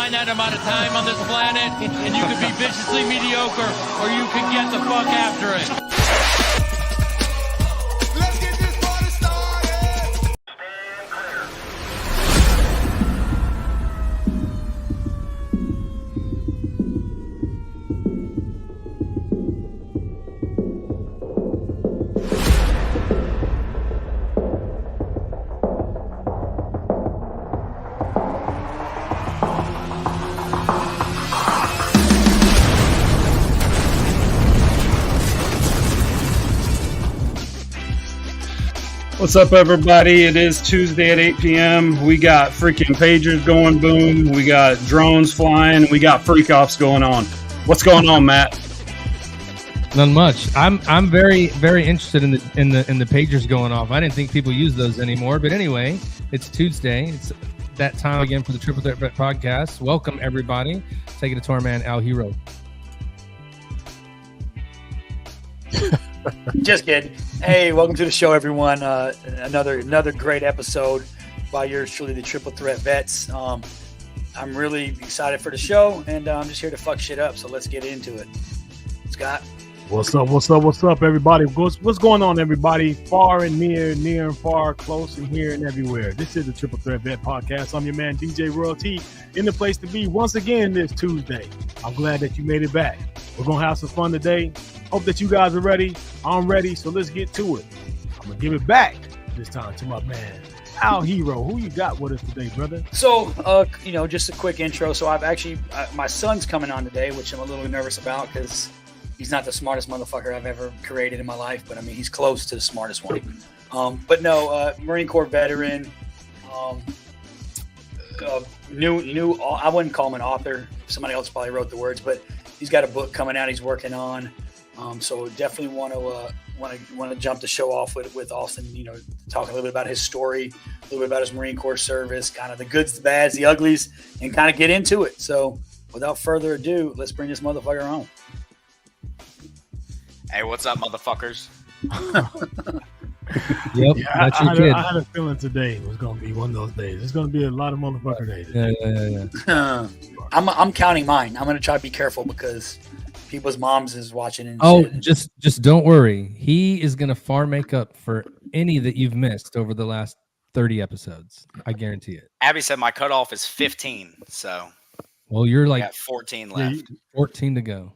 finite amount of time on this planet, and you can be viciously mediocre, or you can get the fuck after it. Let's get this party started. Stand clear. What's up, everybody? It is Tuesday at 8 p.m. We got freaking pagers going boom. We got drones flying. We got freak offs going on. What's going on, Matt? Not much. I'm very interested in the pagers going off. I didn't think people use those anymore, but anyway, it's Tuesday. It's that time again for the Triple Threat Podcast. Welcome everybody. Take it to our man Al Hero. Just kidding. Hey, welcome to the show, everyone. Another great episode by yours truly, the Triple Threat Vets. I'm really excited for the show, and I'm just here to fuck shit up. So let's get into it. Scott. What's up, everybody? What's going on, everybody? Far and near and far, close and here and everywhere. This is the Triple Threat Vet Podcast. I'm your man, DJ Royalty, in the place to be once again this Tuesday. I'm glad that you made it back. We're going to have some fun today. Hope that you guys are ready. I'm ready, so let's get to it. I'm going to give it back this time to my man, Al Hero. Who you got with us today, brother? So, just a quick intro. So I've actually, my son's coming on today, which I'm a little nervous about because he's not the smartest motherfucker I've ever created in my life, but I mean, he's close to the smartest one. Marine Corps veteran, new. I wouldn't call him an author. Somebody else probably wrote the words, but he's got a book coming out he's working on. So definitely want to jump the show off with Austin, talk a little bit about his story, a little bit about his Marine Corps service, kind of the goods, the bads, the uglies, and kind of get into it. So without further ado, let's bring this motherfucker home. Hey, what's up, motherfuckers? Yep, Yeah, that's your kid. I had a feeling today was going to be one of those days. It's going to be a lot of motherfucker days. Yeah. I'm counting mine. I'm going to try to be careful because people's moms is watching. And shit. Just don't worry. He is going to far make up for any that you've missed over the last 30 episodes. I guarantee it. Abby said my cutoff is 15, so Well, you're I like got 14 left. 14 to go.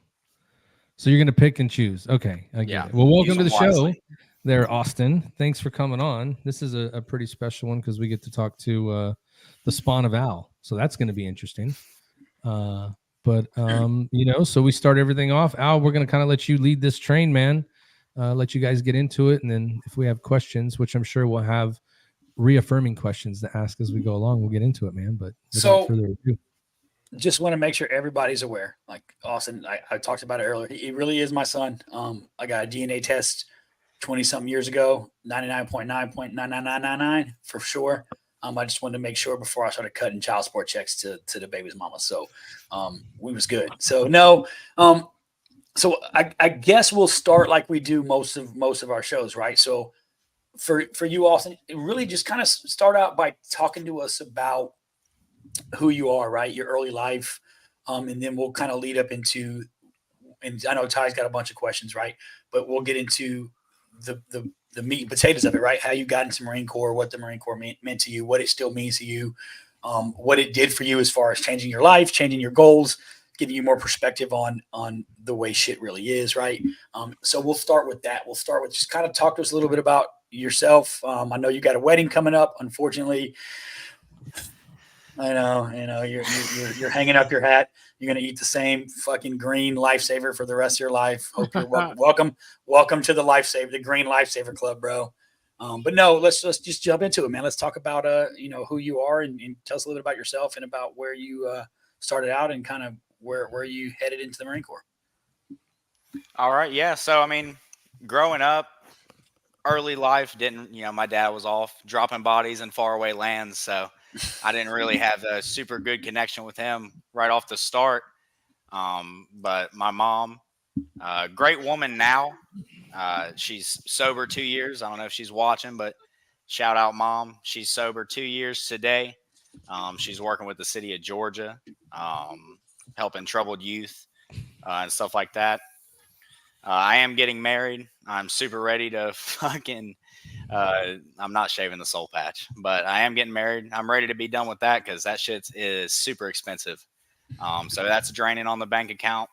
So you're going to pick and choose. Okay. I get Yeah. it. Well, welcome to Use the them show wisely. there, Austin. Thanks for coming on. This is a pretty special one because we get to talk to the spawn of Al. So that's going to be interesting. So we start everything off. Al, we're going to kind of let you lead this train, man. Let you guys get into it. And then if we have questions, which I'm sure we'll have reaffirming questions to ask as we go along, we'll get into it, man. But without further ado. Just want to make sure everybody's aware. Like Austin, I talked about it earlier. He really is my son. I got a DNA test 20-something years ago, 99.9.99999 for sure. I just wanted to make sure before I started cutting child support checks to the baby's mama. So we was good. So no. So I guess we'll start like we do most of our shows, right? So for you, Austin, really just kind of start out by talking to us about who you are, right? Your early life. And then we'll kind of lead up into, and I know Ty's got a bunch of questions, right? But we'll get into the meat and potatoes of it, right? How you got into Marine Corps, what the Marine Corps meant to you, what it still means to you, what it did for you as far as changing your life, changing your goals, giving you more perspective on the way shit really is, right? So we'll start with that. We'll start with just kind of talk to us a little bit about yourself. I know you got a wedding coming up, unfortunately. I know, you're hanging up your hat. You're going to eat the same fucking green Lifesaver for the rest of your life. Hope you're welcome to the Lifesaver, the Green Lifesaver Club, bro. But no, let's just jump into it, man. Let's talk about, who you are and tell us a little bit about yourself and about where you started out and kind of where you headed into the Marine Corps. All right. Yeah. So, I mean, growing up, early life my dad was off dropping bodies in faraway lands. So I didn't really have a super good connection with him right off the start. But my mom, great woman now. She's sober 2 years. I don't know if she's watching, but shout out, Mom. She's sober 2 years today. She's working with the city of Georgia. helping troubled youth and stuff like that. I am getting married. I'm super ready to fucking. I'm not shaving the soul patch, but I am getting married. I'm ready to be done with that because that shit is super expensive. So that's draining on the bank account.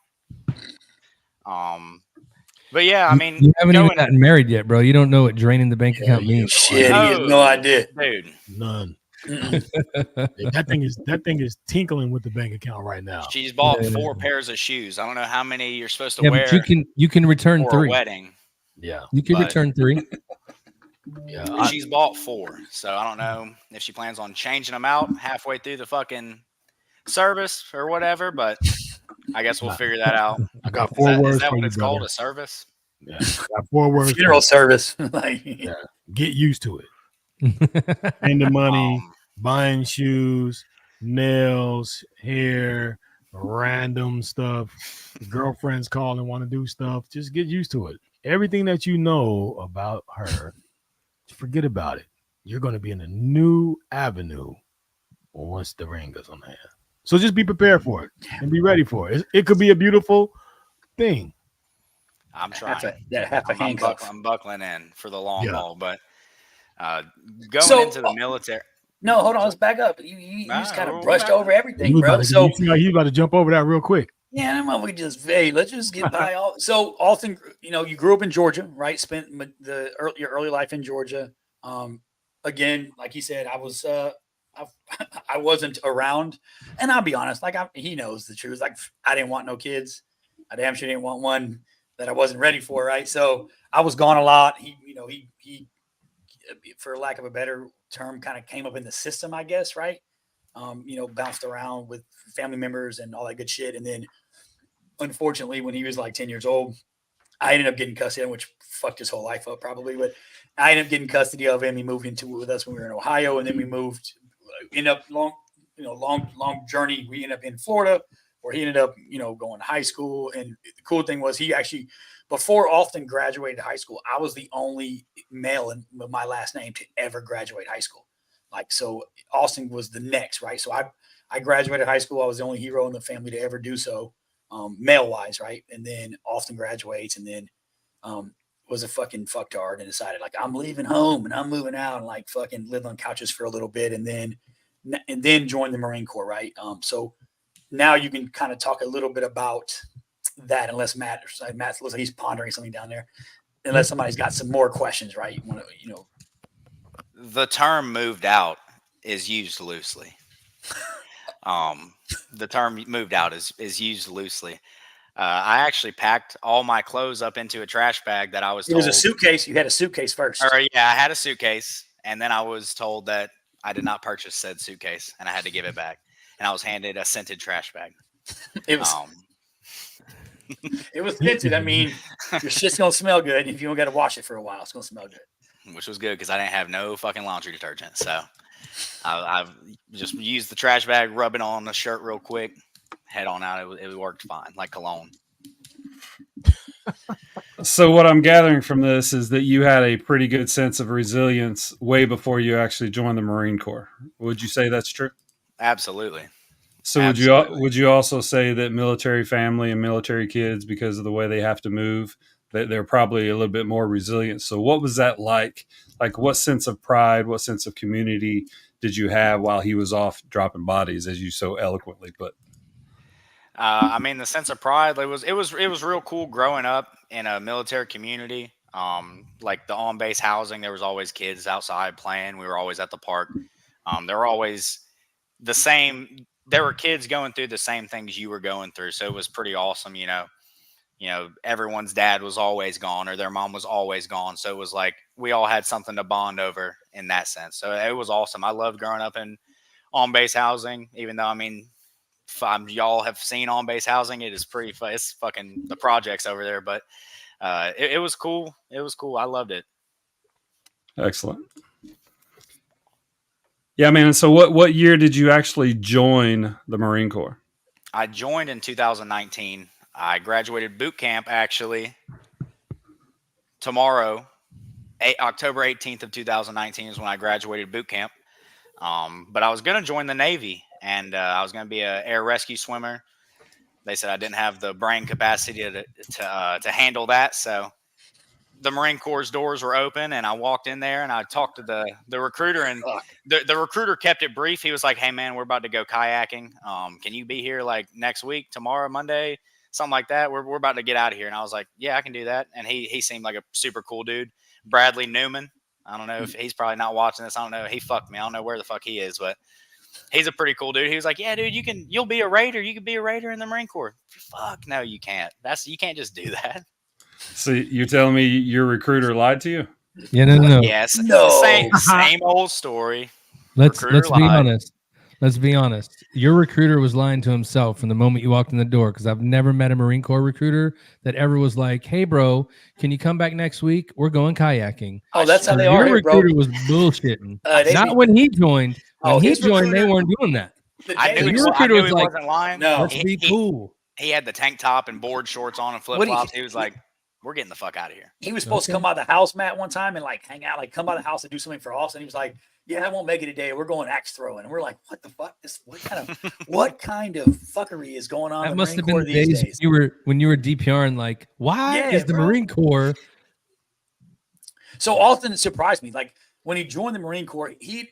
But yeah, I mean, you haven't even gotten married yet, bro. You don't know what draining the bank account means. Shit, he has no idea, dude. None. that thing is tinkling with the bank account right now. She's bought 4 pairs of shoes. I don't know how many you're supposed to Yeah, wear. but you can return for 3. A wedding. Yeah, you can return 3. Yeah, She's bought 4, so I don't know if she plans on changing them out halfway through the fucking service or whatever. But I guess we'll figure that out. I got 4 words. Is that for what you, it's brother. called? A service? Yeah, I got 4 words. funeral service. Like, yeah, get used to it. Spending money, buying shoes, nails, hair, random stuff. Girlfriends call and want to do stuff. Just get used to it. Everything that you know about her, forget about it. You're going to be in a new avenue once the ring goes on the hand. So just be prepared for it and be ready for it. It could be a beautiful thing. I'm trying. Half a handcuff. I'm buckling in for the long haul, but So- into the military. No, hold on. Let's back up. You just kind of brushed over everything, You bro. about to- So you seem like he's about to jump over that real quick. yeah, I'm gonna just let's just get by all. So Austin, you grew up in Georgia, right? Spent your early life in Georgia. Again, like he said, I was I wasn't around, and I'll be honest, like he knows the truth. Like I didn't want no kids. I damn sure didn't want one that I wasn't ready for, right? So I was gone a lot. He for lack of a better term, kind of came up in the system, I guess, right? Bounced around with family members and all that good shit. And then unfortunately, when he was like 10 years old, I ended up getting custody of him, which fucked his whole life up probably, but I ended up getting custody of him. He moved into it with us when we were in Ohio. And then we moved, long journey. We ended up in Florida where he ended up, going to high school. And the cool thing was he actually, before Austin graduated high school, I was the only male in my last name to ever graduate high school. Like, so Austin was the next, right? So I graduated high school. I was the only hero in the family to ever do so, male wise. Right. And then Austin graduates and then, was a fucking fucktard and decided like, I'm leaving home and I'm moving out and like fucking lived on couches for a little bit. And then joined the Marine Corps. Right. So now you can kind of talk a little bit about that, unless Matt looks like he's pondering something down there, unless somebody's got some more questions, right? The term "moved out" is used loosely. The term "moved out" is used loosely. I actually packed all my clothes up into a trash bag that I was told. It was a suitcase. You had a suitcase first. Or yeah, I had a suitcase, and then I was told that I did not purchase said suitcase, and I had to give it back. And I was handed a scented trash bag. It was. It was scented. I mean, your shit's gonna smell good. If you don't got to wash it for a while, it's gonna smell good. Which was good because I didn't have no fucking laundry detergent. So I've just used the trash bag, rub it on the shirt real quick, head on out. It worked fine, like cologne. So what I'm gathering from this is that you had a pretty good sense of resilience way before you actually joined the Marine Corps. Would you say that's true? Absolutely. So would you also say that military family and military kids, because of the way they have to move, that they're probably a little bit more resilient? So what was that like? Like what sense of pride, what sense of community did you have while he was off dropping bodies, as you so eloquently put? I mean, the sense of pride, it was real cool growing up in a military community. Like the on-base housing, there was always kids outside playing. We were always at the park. There were always the same. There were kids going through the same things you were going through. So it was pretty awesome. Everyone's dad was always gone or their mom was always gone. So it was like, we all had something to bond over in that sense. So it was awesome. I loved growing up in on-base housing, even though, I mean, y'all have seen on-base housing. It is pretty, it's fucking the projects over there, but it was cool. It was cool. I loved it. Excellent. Yeah, man. So what year did you actually join the Marine Corps? I joined in 2019. I graduated boot camp actually tomorrow. October 18th of 2019 is when I graduated boot camp. But I was going to join the Navy and I was going to be an air rescue swimmer. They said I didn't have the brain capacity to handle that, so the Marine Corps' doors were open, and I walked in there, and I talked to the recruiter, and the recruiter kept it brief. He was like, "Hey, man, we're about to go kayaking. Can you be here like next week, tomorrow, Monday, something like that? We're about to get out of here." And I was like, "Yeah, I can do that." And he seemed like a super cool dude. Bradley Newman. I don't know if he's probably not watching this. I don't know. He fucked me. I don't know where the fuck he is, but he's a pretty cool dude. He was like, "Yeah, dude, you'll be a Raider. You can be a Raider in the Marine Corps." Fuck no, you can't. You can't just do that. So you're telling me your recruiter lied to you? Yeah, no. Yes. No. Same old story. Let's Recruiter be lied. honest. Let's be honest. Your recruiter was lying to himself from the moment you walked in the door, because I've never met a Marine Corps recruiter that ever was like, "Hey, bro, can you come back next week? We're going kayaking." Oh, that's how they Your are here, bro. recruiter was bullshitting. They Not be- when he joined. When he his joined, they recruiter- weren't doing that. I knew, Your I recruiter knew was he like, wasn't lying. No. Let's be cool. He had the tank top and board shorts on and flip What do you- flops. He was like, "We're getting the fuck out of here." He was supposed to come by the house, Matt, one time and like hang out, like come by the house and do something for Austin. He was like, "Yeah, I won't make it today. We're going axe throwing." And we're like, "What the fuck? What kind of fuckery is going on?" That in the must Marine have been Corps the these days when you were DPRing. Like, why Yeah, is the bro. Marine Corps? So Austin surprised me. Like when he joined the Marine Corps, he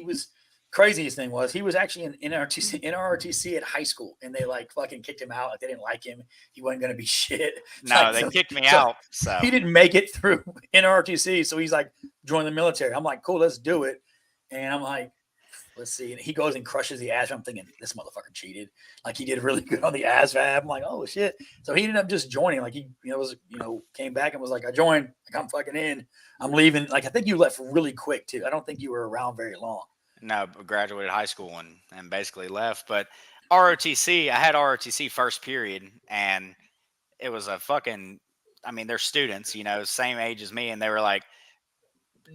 was craziest thing was he was actually in NROTC at high school, and they like fucking kicked him out. Like they didn't like him. He wasn't going to be shit. No, Like, they so- kicked me so out. So He didn't make it through NROTC, so he's like, join the military. I'm like, cool, let's do it. And I'm like, let's see. And he goes and crushes the ASVAB. I'm thinking, this motherfucker cheated. Like he did really good on the ASVAB. I'm like, oh shit. So he ended up just joining. Like he, came back and was like, I joined. Like I'm fucking in. I'm leaving. Like I think you left really quick too. I don't think you were around very long. no, graduated high school and basically left. But ROTC, I had ROTC first period, and it was a fucking. I mean, they're students, same age as me, and they were like,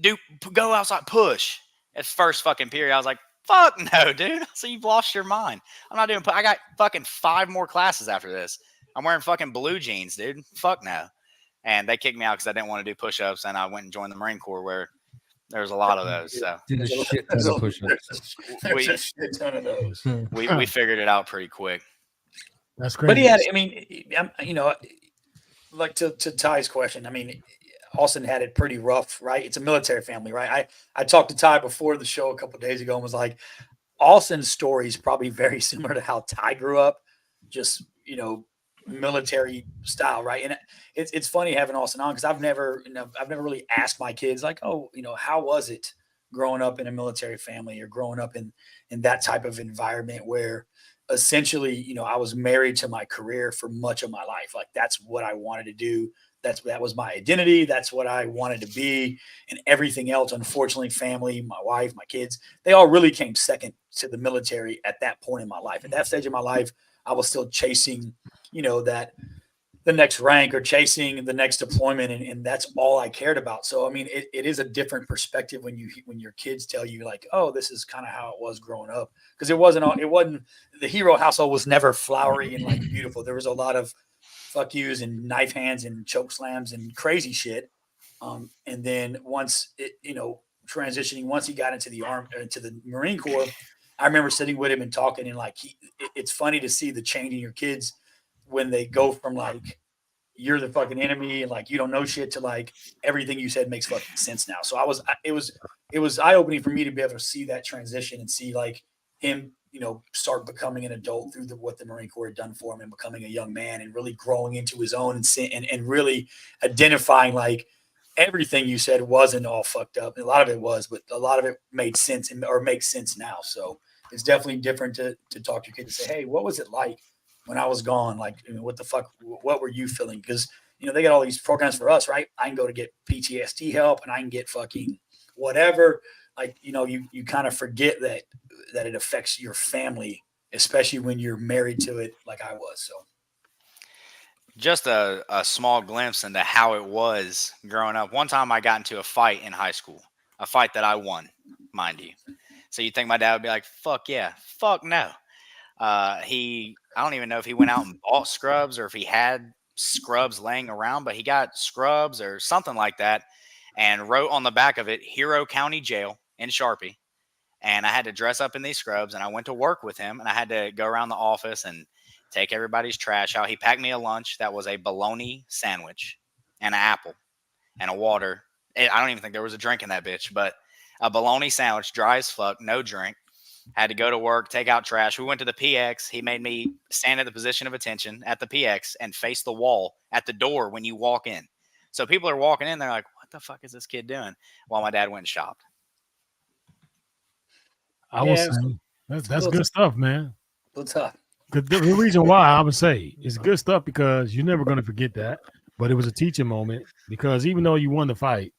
"Dude, go outside, push." At first fucking period, I was like, "Fuck no, dude." So you've lost your mind. I'm not doing. I got fucking 5 more classes after this. I'm wearing fucking blue jeans, dude. Fuck no. And they kicked me out because I didn't want to do push-ups, and I went and joined the Marine Corps where there was a lot of those. So Did a shit ton of push-ups. There's a shit ton of those. we figured it out pretty quick. That's crazy. But he had, I mean, like to Ty's question, I mean, Austin had it pretty rough, right? It's a military family, right? I talked to Ty before the show a couple of days ago and was like, Austin's story is probably very similar to how Ty grew up, just, military style, right? And it's funny having Austin on because I've never really asked my kids like, oh, how was it growing up in a military family or growing up in that type of environment where essentially, I was married to my career for much of my life. Like that's what I wanted to do. That was my identity. That's what I wanted to be. And everything else, unfortunately, family, my wife, my kids, they all really came second to the military at that point in my life. At that stage of my life, I was still chasing, that the next rank or chasing the next deployment. And that's all I cared about. So, I mean, it is a different perspective when your kids tell you like, oh, this is kind of how it was growing up. Because it wasn't the hero household was never flowery and like beautiful. There was a lot of fuck yous and knife hands and choke slams and crazy shit. And then once transitioning, once he got into the into the Marine Corps, I remember sitting with him and talking and like, it's funny to see the change in your kids when they go from like, you're the fucking enemy and like, you don't know shit to like everything you said makes fucking sense now. So it was eye-opening for me to be able to see that transition and see like him, start becoming an adult through what the Marine Corps had done for him and becoming a young man and really growing into his own and really identifying like everything you said wasn't all fucked up. A lot of it was, but a lot of it made sense or makes sense now. So it's definitely different to talk to your kid and say, hey, what was it like when I was gone? Like, what the fuck, what were you feeling? Because, they got all these programs for us, right? I can go to get PTSD help and I can get fucking whatever. Like, you kind of forget that it affects your family, especially when you're married to it like I was. So Just a small glimpse into how it was growing up. One time I got into a fight in high school, a fight that I won, mind you. So you think my dad would be like, fuck yeah, fuck no. I don't even know if he went out and bought scrubs or if he had scrubs laying around, but he got scrubs or something like that and wrote on the back of it, Hero County Jail in Sharpie. and I had to dress up in these scrubs, and I went to work with him, and I had to go around the office and take everybody's trash out. He packed me a lunch that was a bologna sandwich and an apple and a water. I don't even think there was a drink in that bitch, but a bologna sandwich, dry as fuck, no drink. Had to go to work, take out trash. We went to the PX. He made me stand at the position of attention at the PX and face the wall at the door when you walk in. So people are walking in, they're like, what the fuck is this kid doing? While my dad went and shopped. I was saying that's good stuff, man. What's up? The reason why I would say it's good stuff because you're never going to forget that. But it was a teaching moment because even though you won the fight,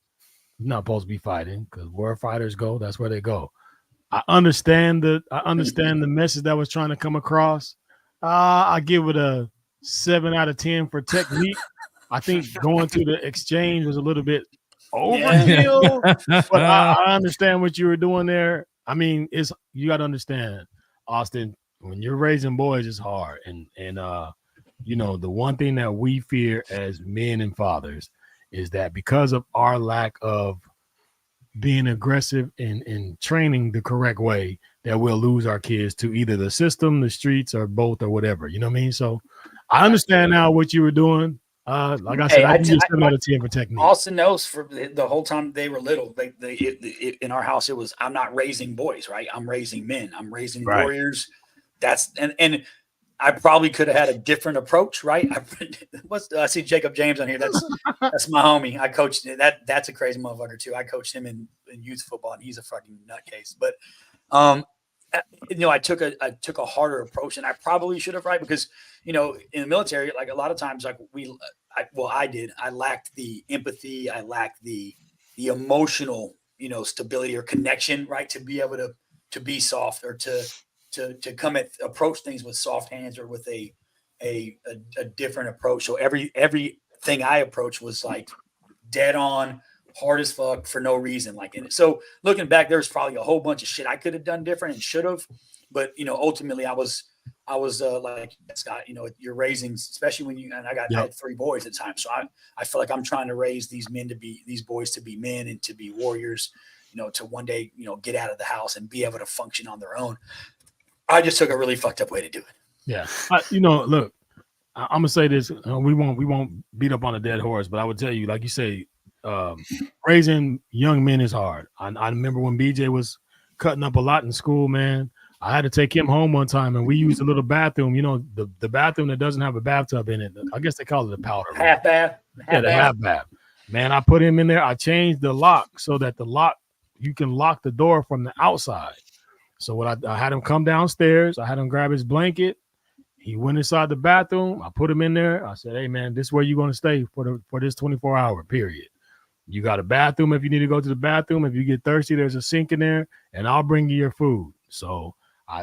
you're not supposed to be fighting because where fighters go, that's where they go. I understand the message that was trying to come across. I give it a 7 out of 10 for technique. I think going to the exchange was a little bit overkill, but I understand what you were doing there. I mean, you got to understand, Austin, when you're raising boys, it's hard. And you know, the one thing that we fear as men and fathers is that because of our lack of being aggressive and training the correct way, that we'll lose our kids to either the system, the streets, or both, or whatever. You know what I mean? So I understand now what you were doing. Like I said, I give you 7 out of 10 for technique. Austin knows for the whole time they were little. In our house, it was I'm not raising boys, right? I'm raising men. I'm raising warriors. That's and I probably could have had a different approach, right? I see Jacob James on here. That's my homie. I coached that. That's a crazy motherfucker too. I coached him in youth football, and he's a fucking nutcase. But you know, I took a harder approach, and I probably should have, right? Because you know, in the military, like a lot of times, like I did. I lacked the empathy. I lacked the emotional, you know, stability or connection, right? To be able to be soft or to approach things with soft hands or with a different approach. So everything I approached was like dead on, hard as fuck for no reason. So looking back, there's probably a whole bunch of shit I could have done different and should have, but you know, ultimately I was like, Scott, you know, you're raising, especially when I had 3 boys at the time. So I feel like I'm trying to raise these boys to be men and to be warriors, you know, to one day, you know, get out of the house and be able to function on their own. I just took a really fucked up way to do it. Yeah. You know, look, I'm going to say this. We won't beat up on a dead horse, but I would tell you, like you say, raising young men is hard. I remember when BJ was cutting up a lot in school, man. I had to take him home one time, and we used a little bathroom, you know, the bathroom that doesn't have a bathtub in it. I guess they call it a powder room. Half bath. The half bath. Man, I put him in there. I changed the lock so that you can lock the door from the outside. So what I had him come downstairs. I had him grab his blanket. He went inside the bathroom. I put him in there. I said, hey, man, this is where you're going to stay for this 24-hour period. You got a bathroom if you need to go to the bathroom. If you get thirsty, there's a sink in there, and I'll bring you your food. So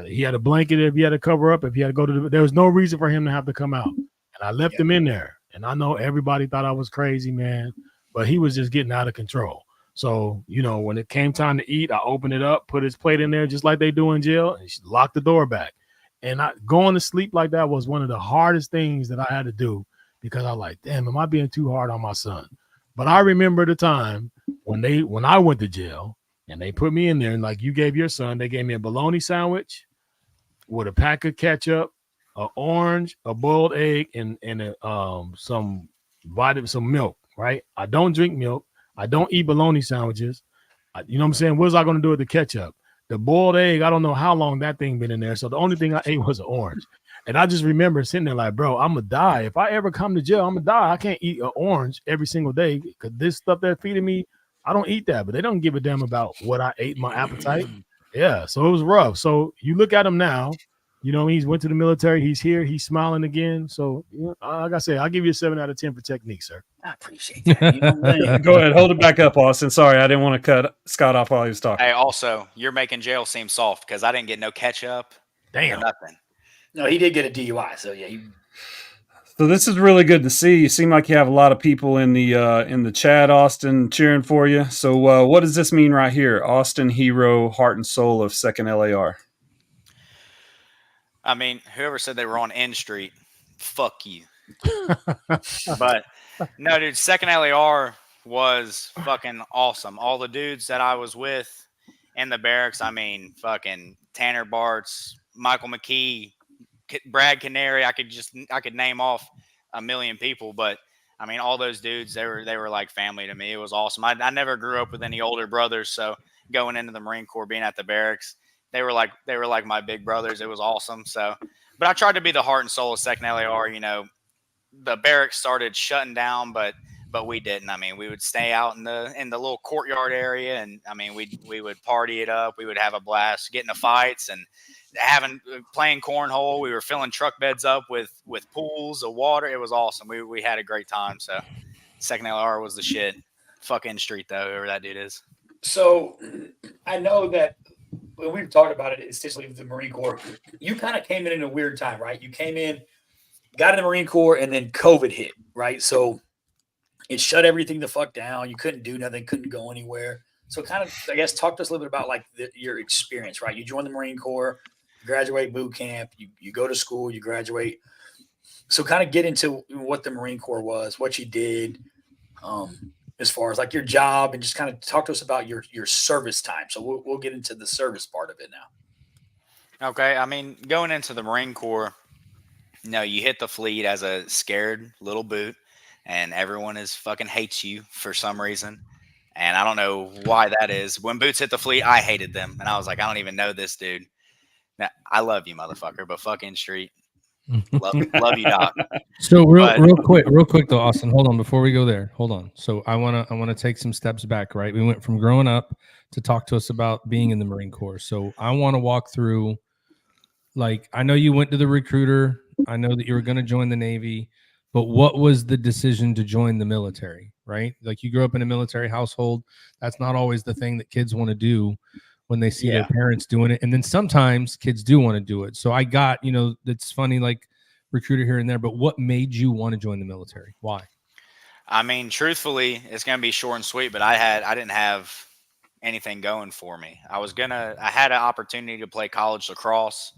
he had a blanket if he had to cover up. If he had to go to there was no reason for him to have to come out. And I left him in there. And I know everybody thought I was crazy, man, but he was just getting out of control. So, you know, when it came time to eat, I opened it up, put his plate in there just like they do in jail, and locked the door back. And going to sleep like that was one of the hardest things that I had to do because I was like, damn, am I being too hard on my son? But I remember the time when I went to jail and they put me in there, and like you gave your son, they gave me a bologna sandwich with a pack of ketchup, an orange, a boiled egg, and some milk, right? I don't drink milk. I don't eat bologna sandwiches. You know what I'm saying? What was I going to do with the ketchup? The boiled egg, I don't know how long that thing been in there. So the only thing I ate was an orange. And I just remember sitting there like, bro, I'm going to die. If I ever come to jail, I'm going to die. I can't eat an orange every single day because this stuff they're feeding me, I don't eat that. But they don't give a damn about what I ate, my appetite. Yeah, so it was rough. So you look at him now, you know, he's went to the military. He's here. He's smiling again. So, you know, like I say, I'll give you a 7 out of 10 for technique, sir. I appreciate that. You know what I mean? Go ahead. Hold it back up, Austin. Sorry, I didn't want to cut Scott off while he was talking. Hey, also, you're making jail seem soft because I didn't get no ketchup. Damn. Or nothing. No, he did get a DUI. So, yeah. So this is really good to see. You seem like you have a lot of people in the chat, Austin, cheering for you. So what does this mean right here? Austin, hero, heart and soul of 2nd LAR. I mean, whoever said they were on N Street, fuck you. But no, dude, 2nd LAR was fucking awesome. All the dudes that I was with in the barracks, I mean, fucking Tanner Bartz, Michael McKee, Brad Canary. I could name off a million people, but I mean, all those dudes, they were like family to me. It was awesome. I never grew up with any older brothers, so going into the Marine Corps, being at the barracks, they were like my big brothers. It was awesome. So, but I tried to be the heart and soul of Second LAR. You know, the barracks started shutting down, but we didn't. I mean, we would stay out in the little courtyard area, and I mean, we would party it up. We would have a blast, get into fights, and playing cornhole. We were filling truck beds up with pools of water. It was awesome. We had a great time. So, Second LR was the shit. Fucking street though, whoever that dude is. So, I know that when we've talked about it, essentially with the Marine Corps, you kind of came in a weird time, right? You came in, got in the Marine Corps, and then COVID hit, right? So it shut everything the fuck down. You couldn't do nothing, couldn't go anywhere. So kind of, I guess, talk to us a little bit about like your experience, right? You join the Marine Corps, graduate boot camp, you go to school, you graduate. So kind of get into what the Marine Corps was, what you did, as far as like your job, and just kind of talk to us about your service time. So we'll get into the service part of it now. Okay. I mean, going into the Marine Corps, you hit the fleet as a scared little boot, and everyone fucking hates you for some reason. And I don't know why that is. When boots hit the fleet, I hated them. And I was like, I don't even know this dude. Now, I love you, motherfucker, but fucking street. Love you, Doc. So real quick though, Austin, hold on before we go there. Hold on. So I wanna take some steps back, right? We went from growing up to talk to us about being in the Marine Corps. So I want to walk through, like, I know you went to the recruiter. I know that you were going to join the Navy, but what was the decision to join the military, right? Like, you grew up in a military household. That's not always the thing that kids want to do when they see their parents doing it. And then sometimes kids do want to do it. So I got, it's funny, like recruiter here and there, but what made you want to join the military? Why? I mean, truthfully, it's going to be short and sweet, but I didn't have anything going for me. I had an opportunity to play college lacrosse.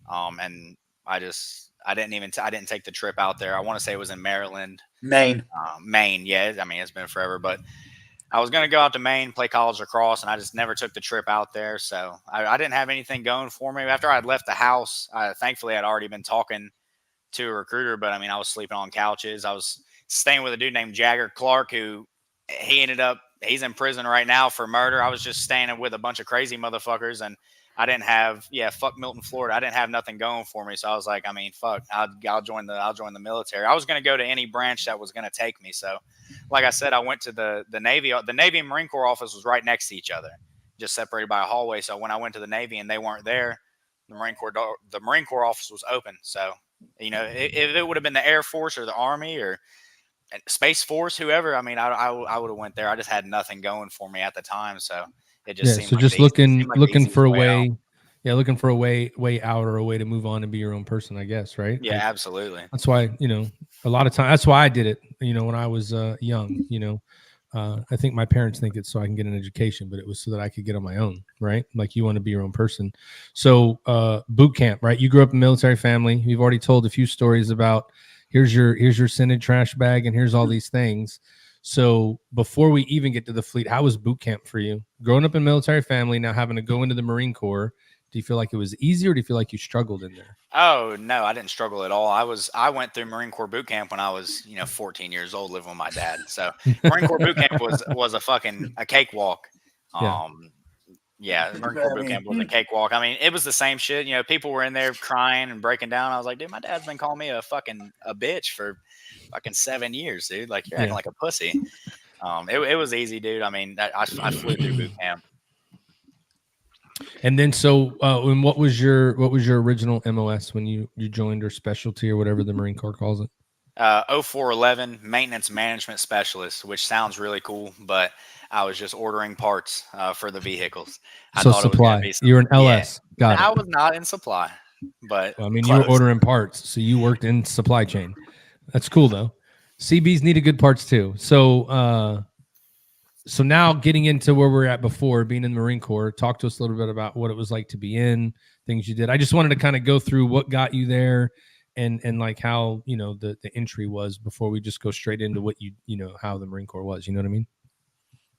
And I didn't take the trip out there. I want to say it was in Maryland. Maine. Maine. Yeah. I mean, it's been forever, but I was going to go out to Maine, play college lacrosse, and I just never took the trip out there. So I didn't have anything going for me. After I'd left the house, thankfully I'd already been talking to a recruiter, but I mean, I was sleeping on couches. I was staying with a dude named Jagger Clark, who he's in prison right now for murder. I was just staying with a bunch of crazy motherfuckers, and I didn't have, fuck Milton, Florida. I didn't have nothing going for me. So I was like, I mean, fuck, I'll join the military. I was going to go to any branch that was going to take me. So like I said, I went to the Navy. The Navy and Marine Corps office was right next to each other, just separated by a hallway. So when I went to the Navy and they weren't there, the Marine Corps office was open. So, if it would have been the Air Force or the Army or Space Force, whoever, I mean, I would have went there. I just had nothing going for me at the time. So it just seemed like just looking for a way. Yeah, looking for a way out or a way to move on and be your own person, I guess, right? Yeah, absolutely. That's why, a lot of time. That's why I did it. When I was young. I think my parents think it's so I can get an education, but it was so that I could get on my own, right? Like, you want to be your own person. So boot camp, right? You grew up in a military family. You've already told a few stories about here's your scented trash bag and here's all these things. So before we even get to the fleet, how was boot camp for you? Growing up in a military family, now having to go into the Marine Corps, do you feel like it was easy, or do you feel like you struggled in there? Oh, no, I didn't struggle at all. I went through Marine Corps boot camp when I was, 14 years old, living with my dad. So Marine Corps boot camp was a cakewalk. Marine Corps boot camp was a cakewalk. I mean, it was the same shit. People were in there crying and breaking down. I was like, dude, my dad's been calling me a bitch for fucking 7 years, dude. Like, you're acting like a pussy. It was easy, dude. I mean, I flew through boot camp. And then, and what was your original MOS when you joined, or specialty, or whatever the Marine Corps calls it? 0411 maintenance management specialist, which sounds really cool, but I was just ordering parts for the vehicles. I thought supply. You're an LS. Yeah. Got it. I was not in supply, but you were ordering parts, so you worked in supply chain. That's cool though. CBs needed good parts too. So now getting into where we're at before being in the Marine Corps, talk to us a little bit about what it was like to be in, things you did. I just wanted to kind of go through what got you there and like how, the entry was before we just go straight into what how the Marine Corps was. You know what I mean?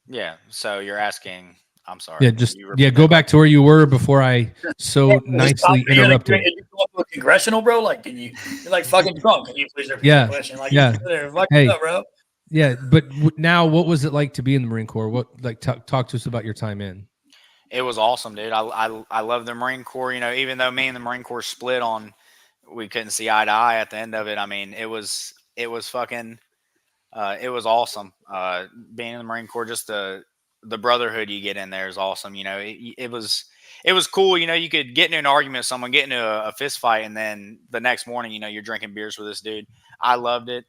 Yeah. So you're asking I'm sorry. Yeah, go back to where you were before I so nicely interrupted. You go up to a congressional, bro. Like, you're like fucking Trump. Can you please repeat the question? Like, yeah. There, fuck Hey. up, bro. Yeah, but now, what was it like to be in the Marine Corps? What talk to us about your time in? It was awesome, dude. I love the Marine Corps. You know, even though me and the Marine Corps split on, we couldn't see eye to eye at the end of it. I mean, it was fucking, it was awesome. Being in the Marine Corps, just the brotherhood you get in there is awesome. You know, it was cool. You know, you could get into an argument with someone, get into a fist fight, and then the next morning, you know, you're drinking beers with this dude. I loved it.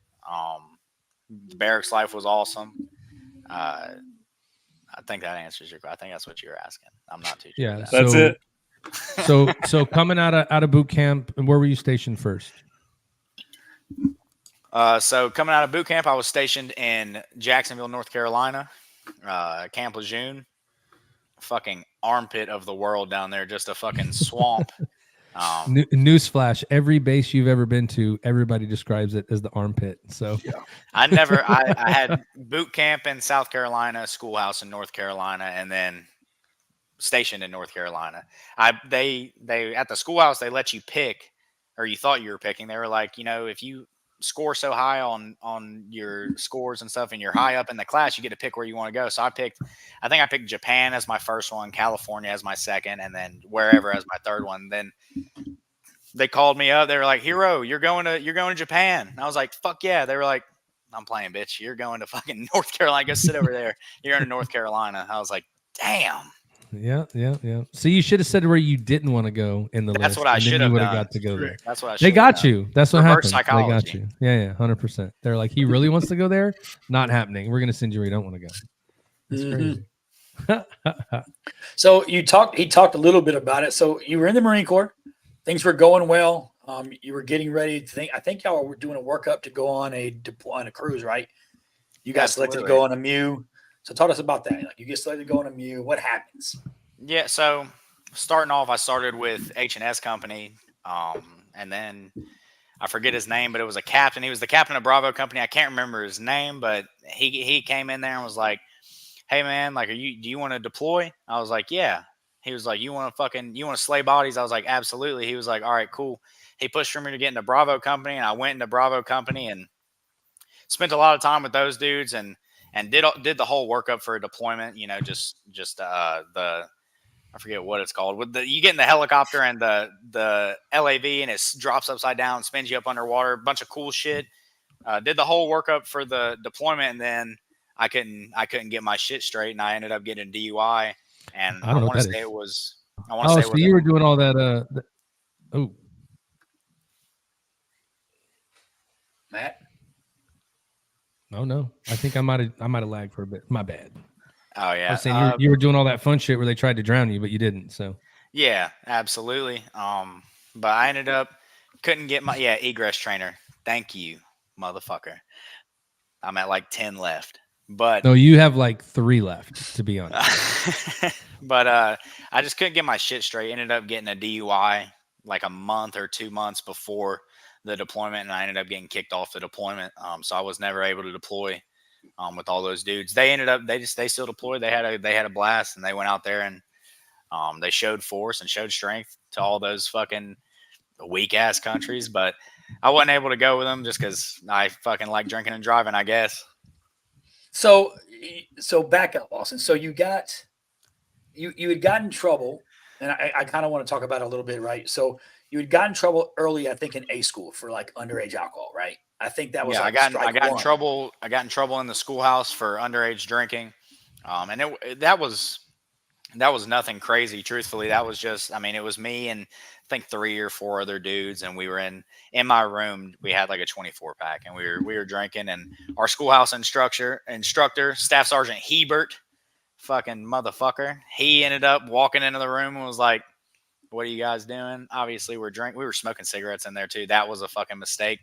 The barracks life was awesome. I think that answers your question. I think that's what you were asking. I'm not too sure. Yeah, That's it. So coming out of boot camp, and where were you stationed first? So coming out of boot camp, I was stationed in Jacksonville, North Carolina. Camp Lejeune, fucking armpit of the world down there, just a fucking swamp. Newsflash: every base you've ever been to, everybody describes it as the armpit. So I had boot camp in South Carolina, schoolhouse in North Carolina, and then stationed in North Carolina. They at the schoolhouse, they let you pick, or you thought you were picking. They were like, you know, if you score so high on your scores and stuff, and you're high up in the class, you get to pick where you want to go. So I think I picked Japan as my first one, California as my second, and then wherever as my third one. Then they called me up. They were like, "Hero, you're going to Japan." And I was like, "Fuck yeah!" They were like, "I'm playing, bitch. You're going to fucking North Carolina. Go sit over there. You're going to North Carolina." I was like, "Damn." Yeah. So you should have said where you didn't want to go in the list. That's what I should have done. got to go there. That's what I should. They got you. That's what Reverse happened. psychology. They got you. Yeah, 100%. They're like, he really wants to go there. Not happening. We're gonna send you where you don't want to go. It's crazy. So he talked a little bit about it. So you were in the Marine Corps. Things were going well. You were getting ready to I think y'all were doing a workup to go on a cruise, right? You got selected to go on a MEU. So talk to us about that. Like, you get selected to go on a MEU. What happens? Yeah, so starting off, I started with H&S Company, and then I forget his name, but it was a captain. He was the captain of Bravo Company. I can't remember his name, but he came in there and was like, "Hey man, like, do you want to deploy?" I was like, "Yeah." He was like, you want to slay bodies?" I was like, "Absolutely." He was like, "All right, cool." He pushed for me to get into Bravo Company, and I went into Bravo Company and spent a lot of time with those dudes and did the whole workup for a deployment. You know, just the I forget what it's called. You get in the helicopter and the LAV and it drops upside down, spins you up underwater, a bunch of cool shit. Did the whole workup for the deployment, and then I couldn't get my shit straight, and I ended up getting a DUI. And I want to say it was. So you were doing all that. Matt. Oh no, I think I might have lagged for a bit. My bad. Oh yeah, I was saying you were doing all that fun shit where they tried to drown you, but you didn't. So yeah, absolutely. But I ended up couldn't get my egress trainer. Thank you, motherfucker. I'm at like 10 left, but no, you have like 3 left to be honest. But I just couldn't get my shit straight. Ended up getting a DUI like a month or 2 months before the deployment, and I ended up getting kicked off the deployment. So I was never able to deploy. With all those dudes, they still deployed. They had a blast, and they went out there and they showed force and showed strength to all those fucking weak ass countries. But I wasn't able to go with them just because I fucking like drinking and driving, I guess. So back up, Austin. So you had gotten in trouble, and I kind of want to talk about it a little bit, right? So you had gotten in trouble early, I think, in A school for like underage alcohol, right? I think that was I got in trouble. I got in trouble in the schoolhouse for underage drinking, and that was nothing crazy. Truthfully, that was just, I mean, it was me and I think 3 or 4 other dudes, and we were in my room. We had like a 24-pack, and we were drinking. And our schoolhouse instructor, Staff Sergeant Hebert, fucking motherfucker, he ended up walking into the room and was like, "What are you guys doing?" Obviously, we were smoking cigarettes in there too. That was a fucking mistake.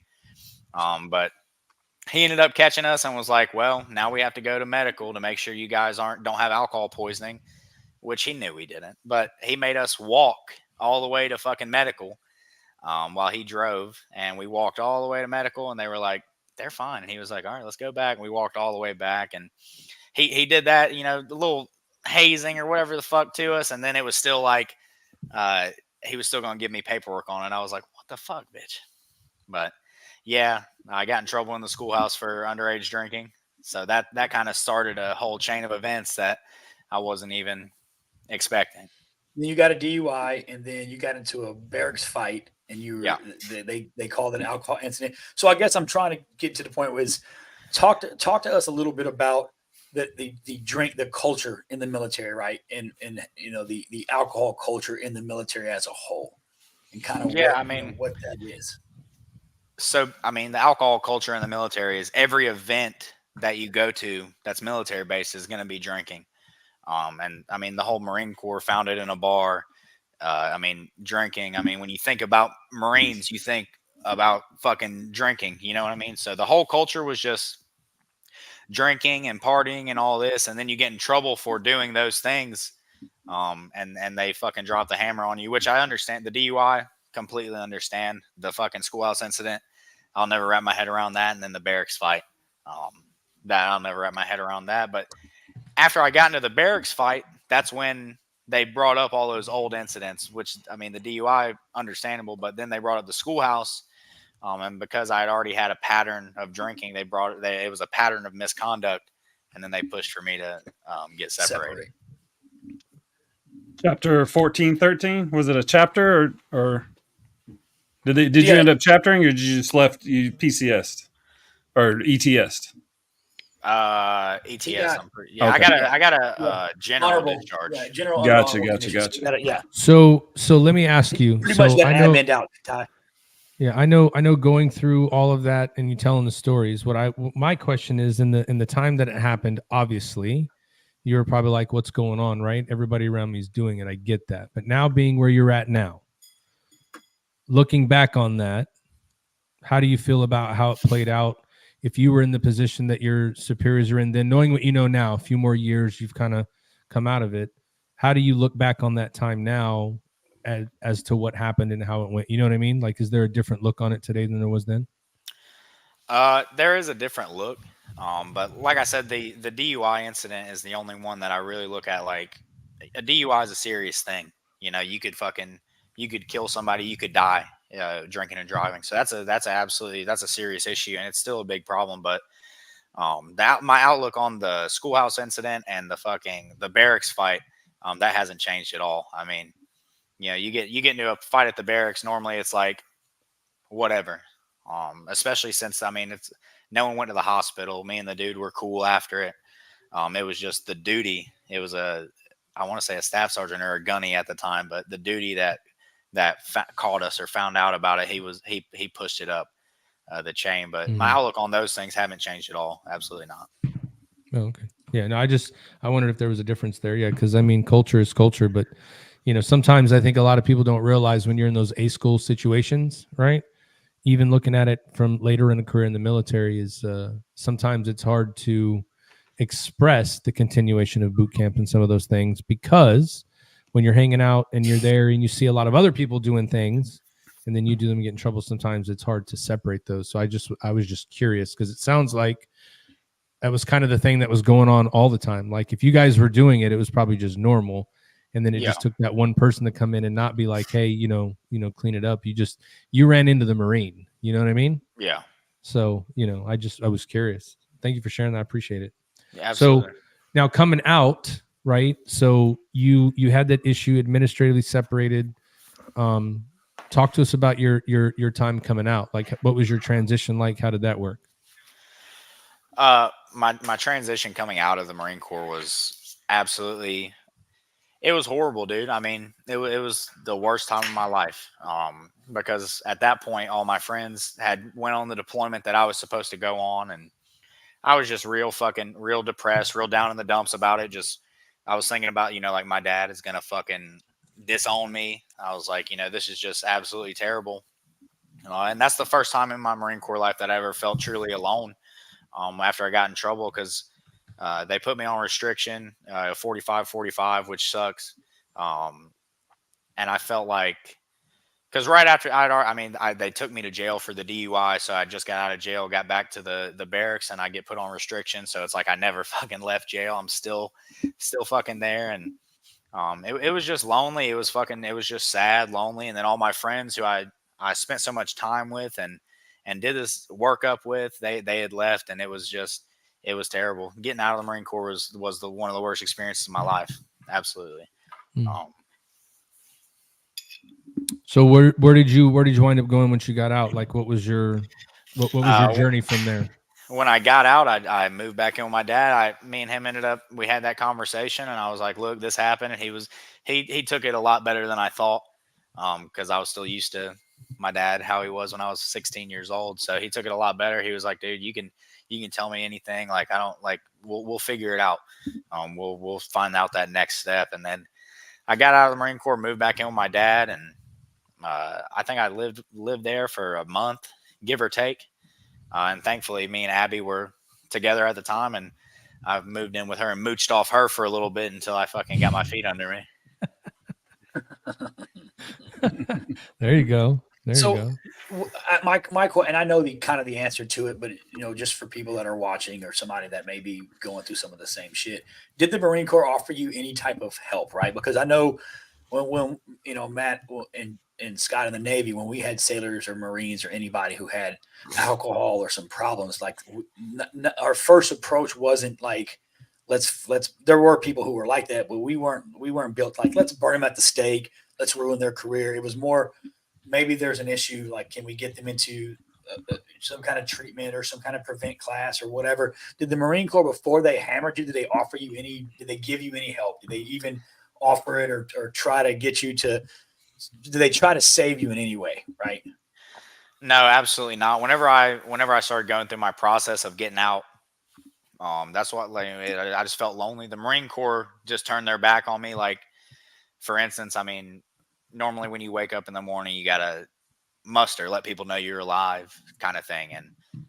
But he ended up catching us and was like, "Well, now we have to go to medical to make sure you guys don't have alcohol poisoning," which he knew we didn't. But he made us walk all the way to fucking medical while he drove, and we walked all the way to medical, and they were like, "They're fine." And he was like, "All right, let's go back." And we walked all the way back, and he did that. You know, the little hazing or whatever the fuck to us. And then it was still like, he was still going to give me paperwork on it. I was like, what the fuck, bitch? But yeah, I got in trouble in the schoolhouse for underage drinking. So that kind of started a whole chain of events that I wasn't even expecting. Then you got a DUI, and then you got into a barracks fight, and they called it an alcohol incident. So I guess I'm trying to get to the point was talk to us a little bit about the culture in the military, right? And the alcohol culture in the military as a whole, and kind of what that is. So the alcohol culture in the military is every event that you go to that's military based is going to be drinking. And the whole Marine Corps founded in a bar. Drinking. When you think about Marines, you think about fucking drinking. You know what I mean? So the whole culture was just drinking and partying and all this, and then you get in trouble for doing those things. And they fucking drop the hammer on you, which I understand. The DUI, completely understand. The fucking schoolhouse incident, I'll never wrap my head around that. And then the barracks fight, that I'll never wrap my head around that. But after I got into the barracks fight, that's when they brought up all those old incidents, which, the DUI, understandable, but then they brought up the schoolhouse. And because I had already had a pattern of drinking, it was a pattern of misconduct, and then they pushed for me to get separated. Chapter 14, 13? Was it a chapter or did you end up chaptering, or did you just you PCS'd or ETS'd? ETS. Okay. I got a general discharge. Yeah, general. Gotcha. So let me ask you. Pretty much got admin out, Ty. Yeah, I know going through all of that and you telling the stories. My question is, in the time that it happened, obviously you were probably like, what's going on, right? Everybody around me is doing it. I get that. But now, being where you're at now, looking back on that, how do you feel about how it played out? If you were in the position that your superiors are in, then knowing what you know now, a few more years, you've kind of come out of it. How do you look back on that time now as to what happened and how it went? You know what I mean? Like, is there a different look on it today than there was then? There is a different look. But like I said, the DUI incident is the only one that I really look at. Like, a DUI is a serious thing. You could kill somebody, you could die drinking and driving. So that's a serious issue, and it's still a big problem. But my outlook on the schoolhouse incident and the barracks fight, that hasn't changed at all. You get into a fight at the barracks. Normally it's like, whatever. Especially since, it's no one went to the hospital. Me and the dude were cool after it. It was just the duty. It was I want to say a staff sergeant or a gunny at the time, but the duty that called us or found out about it, he pushed it up the chain. But my outlook on those things haven't changed at all. Absolutely not. Oh, okay. Yeah, no, I wondered if there was a difference there. Yeah, because culture is culture, but sometimes I think a lot of people don't realize when you're in those A-school situations, right? Even looking at it from later in a career in the military is sometimes it's hard to express the continuation of boot camp and some of those things, because when you're hanging out and you're there and you see a lot of other people doing things and then you do them and get in trouble, sometimes it's hard to separate those. So I was just curious, because it sounds like that was kind of the thing that was going on all the time. Like, if you guys were doing it, it was probably just normal. And then it just took that one person to come in and not be like, hey, clean it up. You ran into the Marine. You know what I mean? Yeah. So, I was curious. Thank you for sharing that. I appreciate it. Yeah, absolutely. So now coming out, right? So you had that issue administratively separated. Talk to us about your time coming out. Like, what was your transition like? How did that work? My transition coming out of the Marine Corps was absolutely, it was horrible, dude. It was the worst time of my life. Because at that point, all my friends had went on the deployment that I was supposed to go on, and I was just real depressed, real down in the dumps about it. I was thinking about, like, my dad is gonna fucking disown me. I was like, this is just absolutely terrible. And that's the first time in my Marine Corps life that I ever felt truly alone. After I got in trouble, because they put me on restriction, 45-45, which sucks. And I felt like Because right after they took me to jail for the DUI, so I just got out of jail, got back to the barracks, and I get put on restriction. So it's like I never fucking left jail. I'm still fucking there, and it was just lonely. It was just sad, lonely, and then all my friends who I spent so much time with and did this workup with, they had left, and it was terrible. Getting out of the Marine Corps was one of the worst experiences of my life. Absolutely. So where did you wind up going once you got out? Like, what was your journey from there? When I got out, I moved back in with my dad. Me and him we had that conversation, and I was like, look, this happened. And he took it a lot better than I thought. Cause I was still used to my dad, how he was when I was 16 years old. So he took it a lot better. He was like, dude, you can tell me anything. Like, I don't like, we'll figure it out. We'll find out that next step. And then I got out of the Marine Corps, moved back in with my dad, and I think I lived there for a month, give or take. And thankfully, me and Abby were together at the time, and I've moved in with her and mooched off her for a little bit until I fucking got my feet under me. There you go. Michael, and I know the answer to it, but just for people that are watching or somebody that may be going through some of the same shit, did the Marine Corps offer you any type of help, right? Because I know when Matt and Scott in the Navy, when we had sailors or Marines or anybody who had alcohol or some problems, like our first approach wasn't like, let's, there were people who were like that, but we weren't built like, let's burn them at the stake. Let's ruin their career. It was more, maybe there's an issue. Like, can we get them into some kind of treatment or some kind of prevent class or whatever? Did the Marine Corps, before they hammered you, did they offer you did they give you any help? Did they even offer it or try to get you to, did they try to save you in any way? Right. No, absolutely not. Whenever I started going through my process of getting out, that's what, like, I just felt lonely. The Marine Corps just turned their back on me. Like, for instance, I mean, normally when you wake up in the morning, you got to muster, let people know you're alive kind of thing. And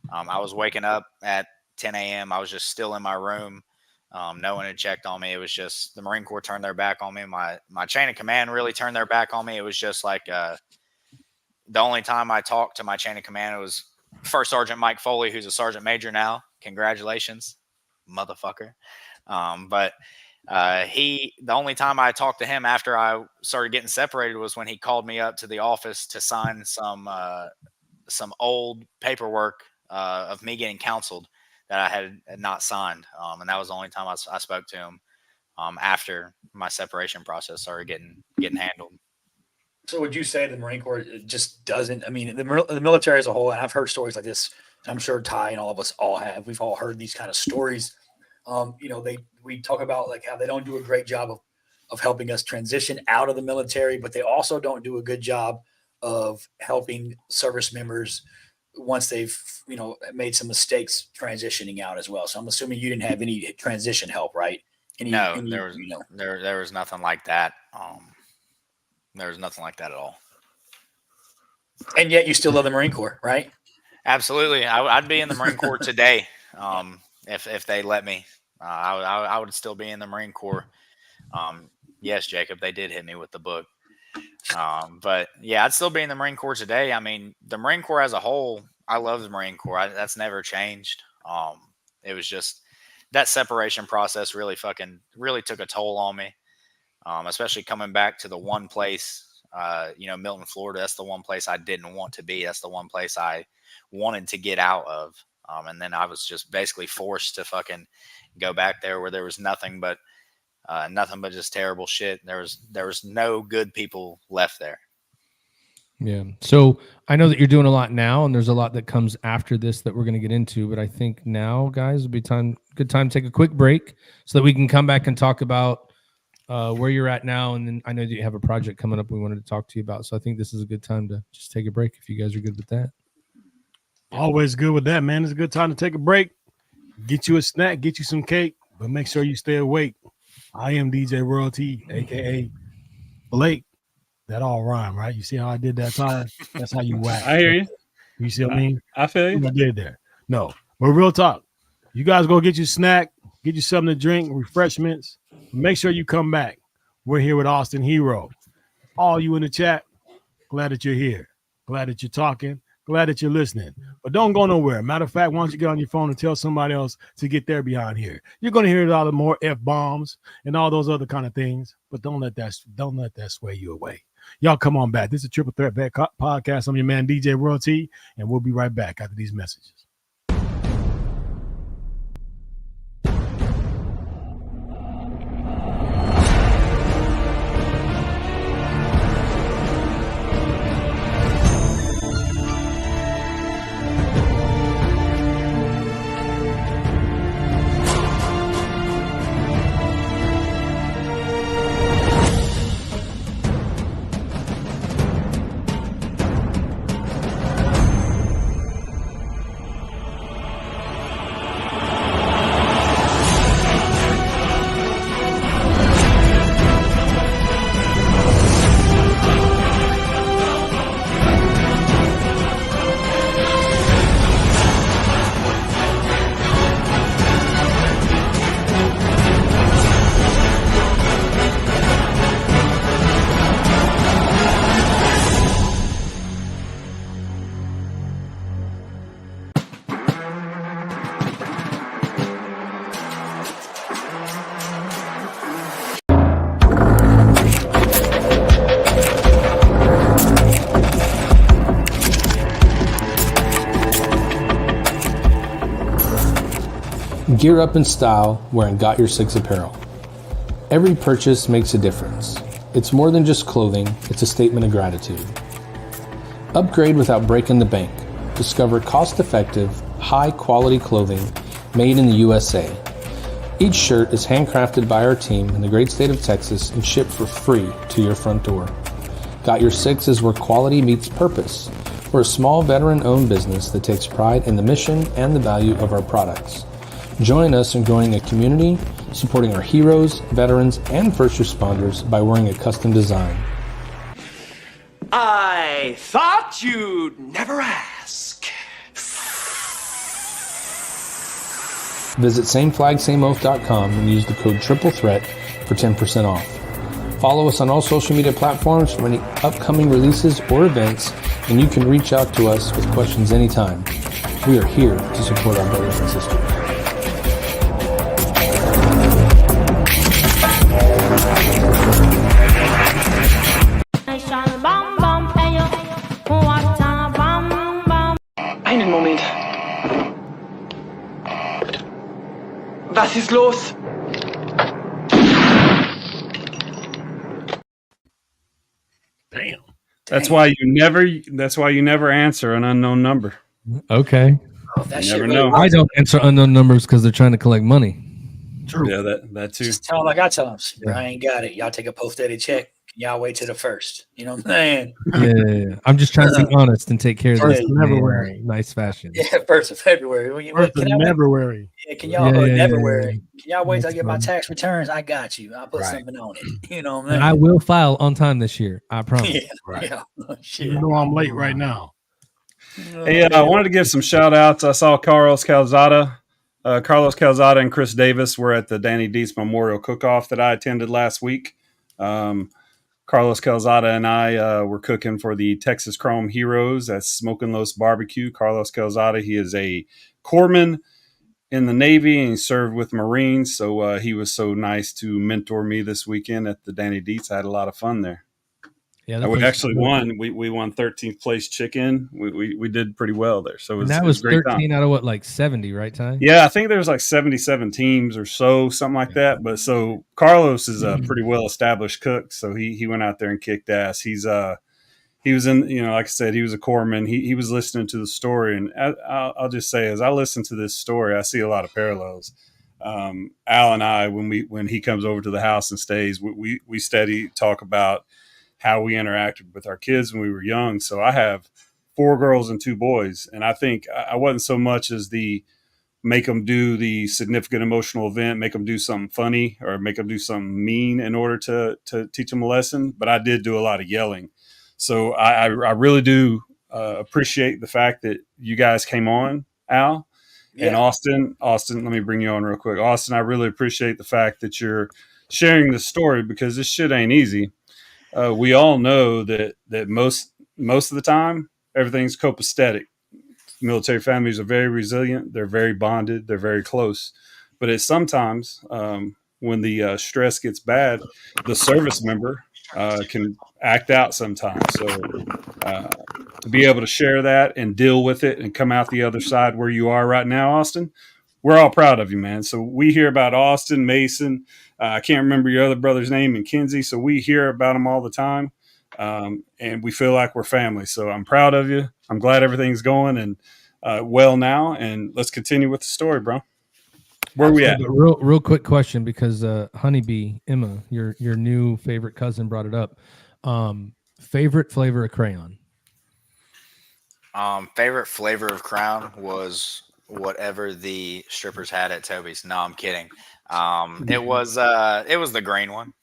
I was waking up at 10 a.m. I was just still in my room. No one had checked on me. It was just the Marine Corps turned their back on me. My chain of command really turned their back on me. It was just like the only time I talked to my chain of command, it was First Sergeant Mike Foley, who's a sergeant major now. Congratulations, motherfucker. But the only time I talked to him after I started getting separated was when he called me up to the office to sign some old paperwork of me getting counseled that I had not signed. And that was the only time I spoke to him after my separation process started getting handled. So would you say the Marine Corps just doesn't, I mean, the military as a whole, and I've heard stories like this, I'm sure Ty and all of us all have, we've all heard these kind of stories. We talk about like how they don't do a great job of helping us transition out of the military, but they also don't do a good job of helping service members once they've, made some mistakes transitioning out as well. So I'm assuming you didn't have any transition help, right? There was nothing like that. There was nothing like that at all. And yet you still love the Marine Corps, right? Absolutely. I'd be in the Marine Corps today. If they let me, I would still be in the Marine Corps. Yes, Jacob, they did hit me with the book. But yeah, I'd still be in the Marine Corps today. I mean, the Marine Corps as a whole, I love the Marine Corps. That's never changed. It was just that separation process really took a toll on me. Especially coming back to the one place, Milton, Florida. That's the one place I didn't want to be. That's the one place I wanted to get out of. And then I was just basically forced to fucking go back there where there was nothing but just terrible shit. There was no good people left there. Yeah. So I know that you're doing a lot now, and there's a lot that comes after this that we're going to get into. But I think now, guys, would be good time to take a quick break so that we can come back and talk about where you're at now. And then I know that you have a project coming up we wanted to talk to you about. So I think this is a good time to just take a break if you guys are good with that. Always good with that, man. It's a good time to take a break. Get you a snack, get you some cake, but make sure you stay awake. I am DJ Royalty, a.k.a. Blake. That all rhyme, right? You see how I did that time? That's how you whack. I hear you. You see what I mean? I feel you. I did there. No, but real talk. You guys go get you a snack, get you something to drink, refreshments. Make sure you come back. We're here with Austin Hero. All you in the chat, Glad that you're here. Glad that you're talking. Glad that you're listening. But don't go nowhere. Matter of fact, why don't you get on your phone and tell somebody else to get there behind here? You're going to hear a lot of more F-bombs and all those other kind of things, but don't let that sway you away. Y'all come on back. This is Triple Threat Vet Podcast. I'm your man, DJ Royalty, and we'll be right back after these messages. Gear up in style wearing Got Your Six apparel. Every purchase makes a difference. It's more than just clothing, it's a statement of gratitude. Upgrade without breaking the bank. Discover cost-effective, high-quality clothing made in the USA. Each shirt is handcrafted by our team in the great state of Texas and shipped for free to your front door. Got Your Six is where quality meets purpose. We're a small veteran-owned business that takes pride in the mission and the value of our products. Join us in growing a community, supporting our heroes, veterans, and first responders by wearing a custom design. I thought you'd never ask. Visit sameflagsameoath.com and use the code TRIPLETHREAT for 10% off. Follow us on all social media platforms for any upcoming releases or events, and you can reach out to us with questions anytime. We are here to support our brothers and sisters. Einen Moment. Was ist los? Damn. That's why you never answer an unknown number. Okay. Oh, that You shit never really know. I don't answer unknown numbers because they're trying to collect money. True. Yeah, that too. Just tell them like I tell them. I ain't got it. Y'all take a post-edit check. Y'all wait till the first. You know what I'm saying? Yeah. I'm just trying to be honest and take care of First this of in February. a nice fashion. Yeah, 1st of February. First of February. Can y'all Yeah, yeah, never yeah, wear yeah. it? Can y'all wait till I That's get my fine. tax returns? I got you. I'll put Right. something on it. You know what And I I mean? will file on time this year. I promise. Yeah. Right. Yeah. Shit. You know I'm late right now. Hey, I wanted to give some shout outs. I saw Carlos Calzada and Chris Davis were at the Danny Dietz Memorial Cook-Off that I attended last week. Carlos Calzada and I were cooking for the Texas Chrome Heroes at Smoking Los Barbecue. Carlos Calzada, he is a corpsman in the Navy and he served with Marines. So he was so nice to mentor me this weekend at the Danny Dietz. I had a lot of fun there. Yeah, We actually won. We won 13th place chicken. We did pretty well there. So And that was a great 13 time. out of what, like 70, right, Ty? Yeah, I think there's like 77 teams or so, something like that. But so Carlos is a pretty well established cook. So he went out there and kicked ass. He was in, like I said, he was a corpsman. He was listening to the story. And I'll just say, as I listen to this story, I see a lot of parallels. Al and I, when he comes over to the house and stays, we steady talk about how we interacted with our kids when we were young. So I have 4 girls and 2 boys. And I think I wasn't so much as the make them do the significant emotional event, make them do something funny or make them do something mean in order to teach them a lesson. But I did do a lot of yelling. So I really do appreciate the fact that you guys came on, Al. Yeah. And Austin, let me bring you on real quick. Austin, I really appreciate the fact that you're sharing this story because this shit ain't easy. We all know that most most of the time, everything's copacetic. Military families are very resilient. They're very bonded. They're very close. But it's sometimes when the stress gets bad, the service member can act out sometimes. So to be able to share that and deal with it and come out the other side where you are right now, Austin, we're all proud of you, man. So we hear about Austin, Mason. I can't remember your other brother's name, and Kinsey. So we hear about them all the time. And we feel like we're family. So I'm proud of you. I'm glad everything's going and well now. And let's continue with the story, bro. Where are we at? Real quick question, because Honeybee, Emma, your new favorite cousin, brought it up. Favorite flavor of crayon? Favorite flavor of Crown was whatever the strippers had at Toby's. No, I'm kidding. It was the green one.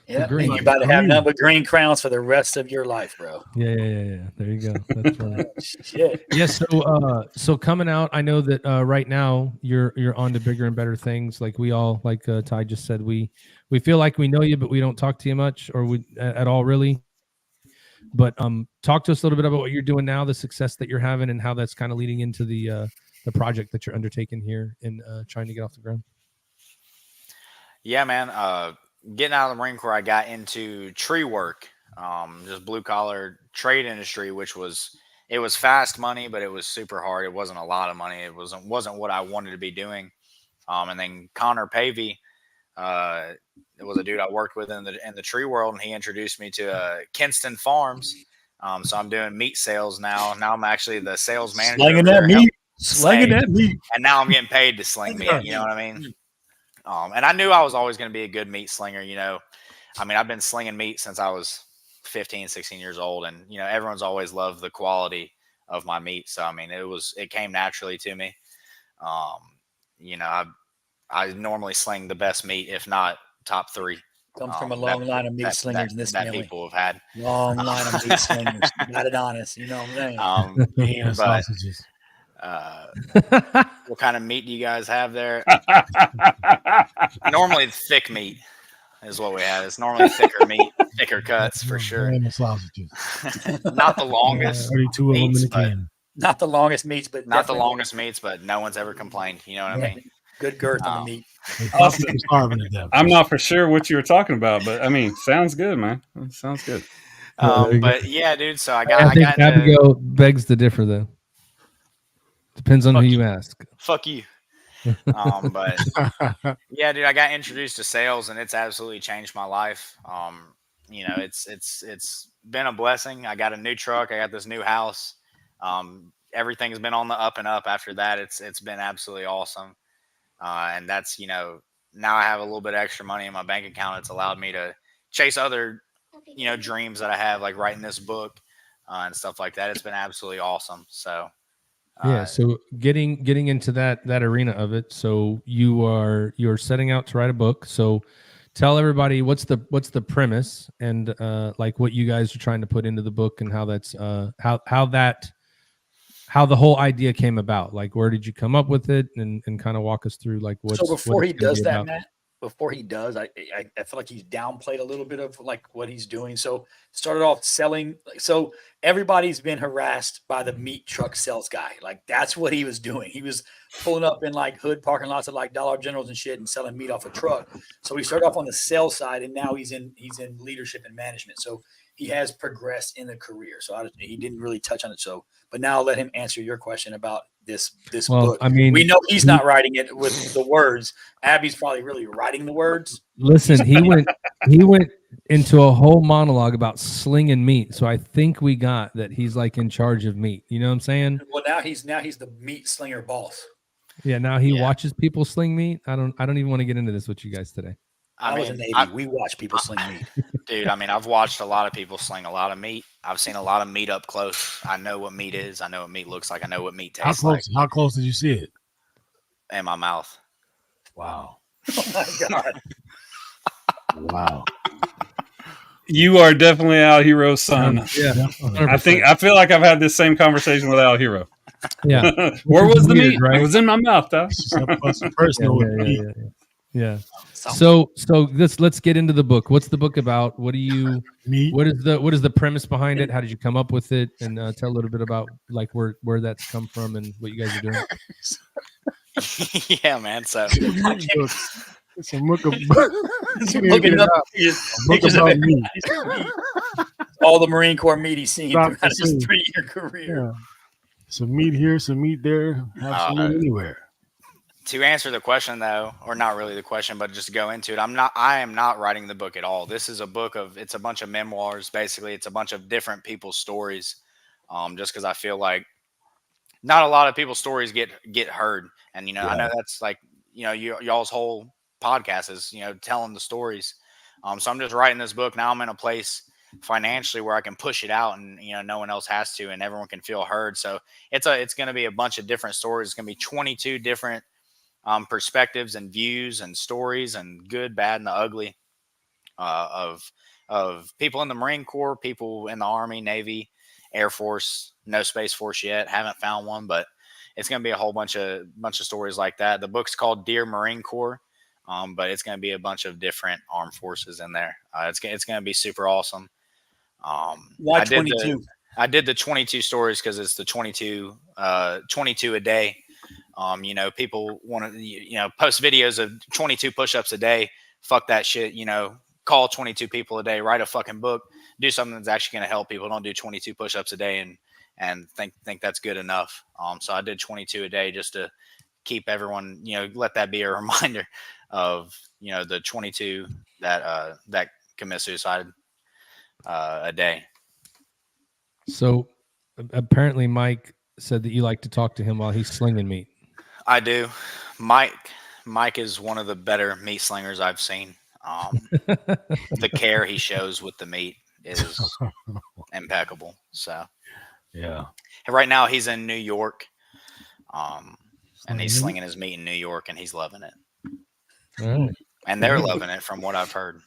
Yeah, and you're about to have nothing but green crowns for the rest of your life, bro. Yeah. There you go. That's right. Shit. Yes. So coming out, I know that right now you're on to bigger and better things. Like we all, like Ty just said, we feel like we know you, but we don't talk to you much, or we at all really. But talk to us a little bit about what you're doing now, the success that you're having, and how that's kind of leading into the project that you're undertaking here and trying to get off the ground. Yeah, man. Getting out of the Marine Corps, I got into tree work, just blue collar trade industry, which was fast money, but it was super hard. It wasn't a lot of money. It wasn't what I wanted to be doing. And then Connor Pavey, it was a dude I worked with in the tree world, and he introduced me to Kinston Farms. So I'm doing meat sales now. Now I'm actually the sales manager. Slinging that meat. And now I'm getting paid to sling meat. You know what I mean? And I knew I was always going to be a good meat slinger. You know, I mean, I've been slinging meat since I was 15, 16 years old. And, you know, everyone's always loved the quality of my meat. So, I mean, it came naturally to me. You know, I normally sling the best meat, if not top three. Comes from a long line of meat slingers in this family. People have had. Long line of meat slingers. Got it honest. You know what I'm saying? Sausages. What kind of meat do you guys have there? Normally thick meat is what we have. It's normally thicker meat, thicker cuts for sure. Sausages. Not the longest. 32 of them in the can. Not the longest meats, but no one's ever complained. You know what I mean? Good girth on the meat. Starving to death. I'm not for sure what you were talking about, but I mean, sounds good, man. Sounds good. But yeah, dude. So I got Abigail begs to differ, though. Depends on who you ask. Fuck you. But yeah, dude, I got introduced to sales, and it's absolutely changed my life. You know, it's been a blessing. I got a new truck. I got this new house. Everything's been on the up and up after that. It's been absolutely awesome. And that's, you know, now I have a little bit extra money in my bank account. It's allowed me to chase other, you know, dreams that I have, like writing this book and stuff like that. It's been absolutely awesome. So. Yeah, so getting into that arena of it. So you're setting out to write a book. So tell everybody what's the premise and like what you guys are trying to put into the book, and how that's how the whole idea came about. Like, where did you come up with it, and kind of walk us through like what. So before he does that, Matt, I feel like he's downplayed a little bit of like what he's doing. So started off selling. So everybody's been harassed by the meat truck sales guy. Like that's what he was doing. He was pulling up in like hood parking lots of like Dollar Generals and shit and selling meat off a truck. So he started off on the sales side, and now he's in leadership and management. So he has progressed in the career. So he didn't really touch on it. So, but now I'll let him answer your question about this book. I mean, we know he's not writing it with the words. Abby's probably really writing the words. Listen, he went into a whole monologue about slinging meat. So I think we got that he's like in charge of meat. You know what I'm saying? Well, now he's the meat slinger boss. Yeah, now he watches people sling meat. I don't even want to get into this with you guys today. I was in Navy. We watch people sling meat. Dude, I mean, I've watched a lot of people sling a lot of meat. I've seen a lot of meat up close. I know what meat is. I know what meat looks like. I know what meat tastes like. How close did you see it? In my mouth. Wow. Oh my God. Wow. You are definitely Al Hero's son. Yeah. I feel like I've had this same conversation with Al Hero. Yeah. Where was the meat? Right? It was in my mouth, though. Personal. Yeah. So So let's get into the book. What's the book about? What is the premise behind it? How did you come up with it? And tell a little bit about like where that's come from and what you guys are doing. Yeah, man. So It's a book of looking up pictures of about it. me. All the Marine Corps meat he's seen Stop throughout the his scene. 3-year career. Yeah. Some meat here, some meat there, have some meat anywhere. to answer the question though, or not really the question, but just to go into it, I am not writing the book at all. This is a book it's a bunch of memoirs. Basically, it's a bunch of different people's stories. Just because I feel like not a lot of people's stories get heard. And, I know that's like, y'all's whole podcast is, telling the stories. So I'm just writing this book. Now I'm in a place financially where I can push it out and, no one else has to, and everyone can feel heard. So it's going to be a bunch of different stories. It's going to be 22 different perspectives and views and stories and good, bad, and the ugly of people in the Marine Corps, people in the Army, Navy, Air Force, no Space Force yet. Haven't found one, but it's going to be a whole bunch of stories like that. The book's called Dear Marine Corps, but it's going to be a bunch of different armed forces in there. It's going to be super awesome. Why 22? I did the 22 stories because it's the 22 a day. People want to, post videos of 22 push-ups a day. Fuck that shit. Call 22 people a day, write a fucking book, do something that's actually going to help people. Don't do 22 push-ups a day and think that's good enough. So I did 22 a day just to keep everyone, let that be a reminder of, the 22 that commit suicide a day. So apparently Mike said that you like to talk to him while he's slinging meat. I do. Mike is one of the better meat slingers I've seen. The care he shows with the meat is impeccable. So yeah. Right now he's in New York, and he's slinging his meat in New York, and he's loving it. All right. And they're loving it, from what I've heard.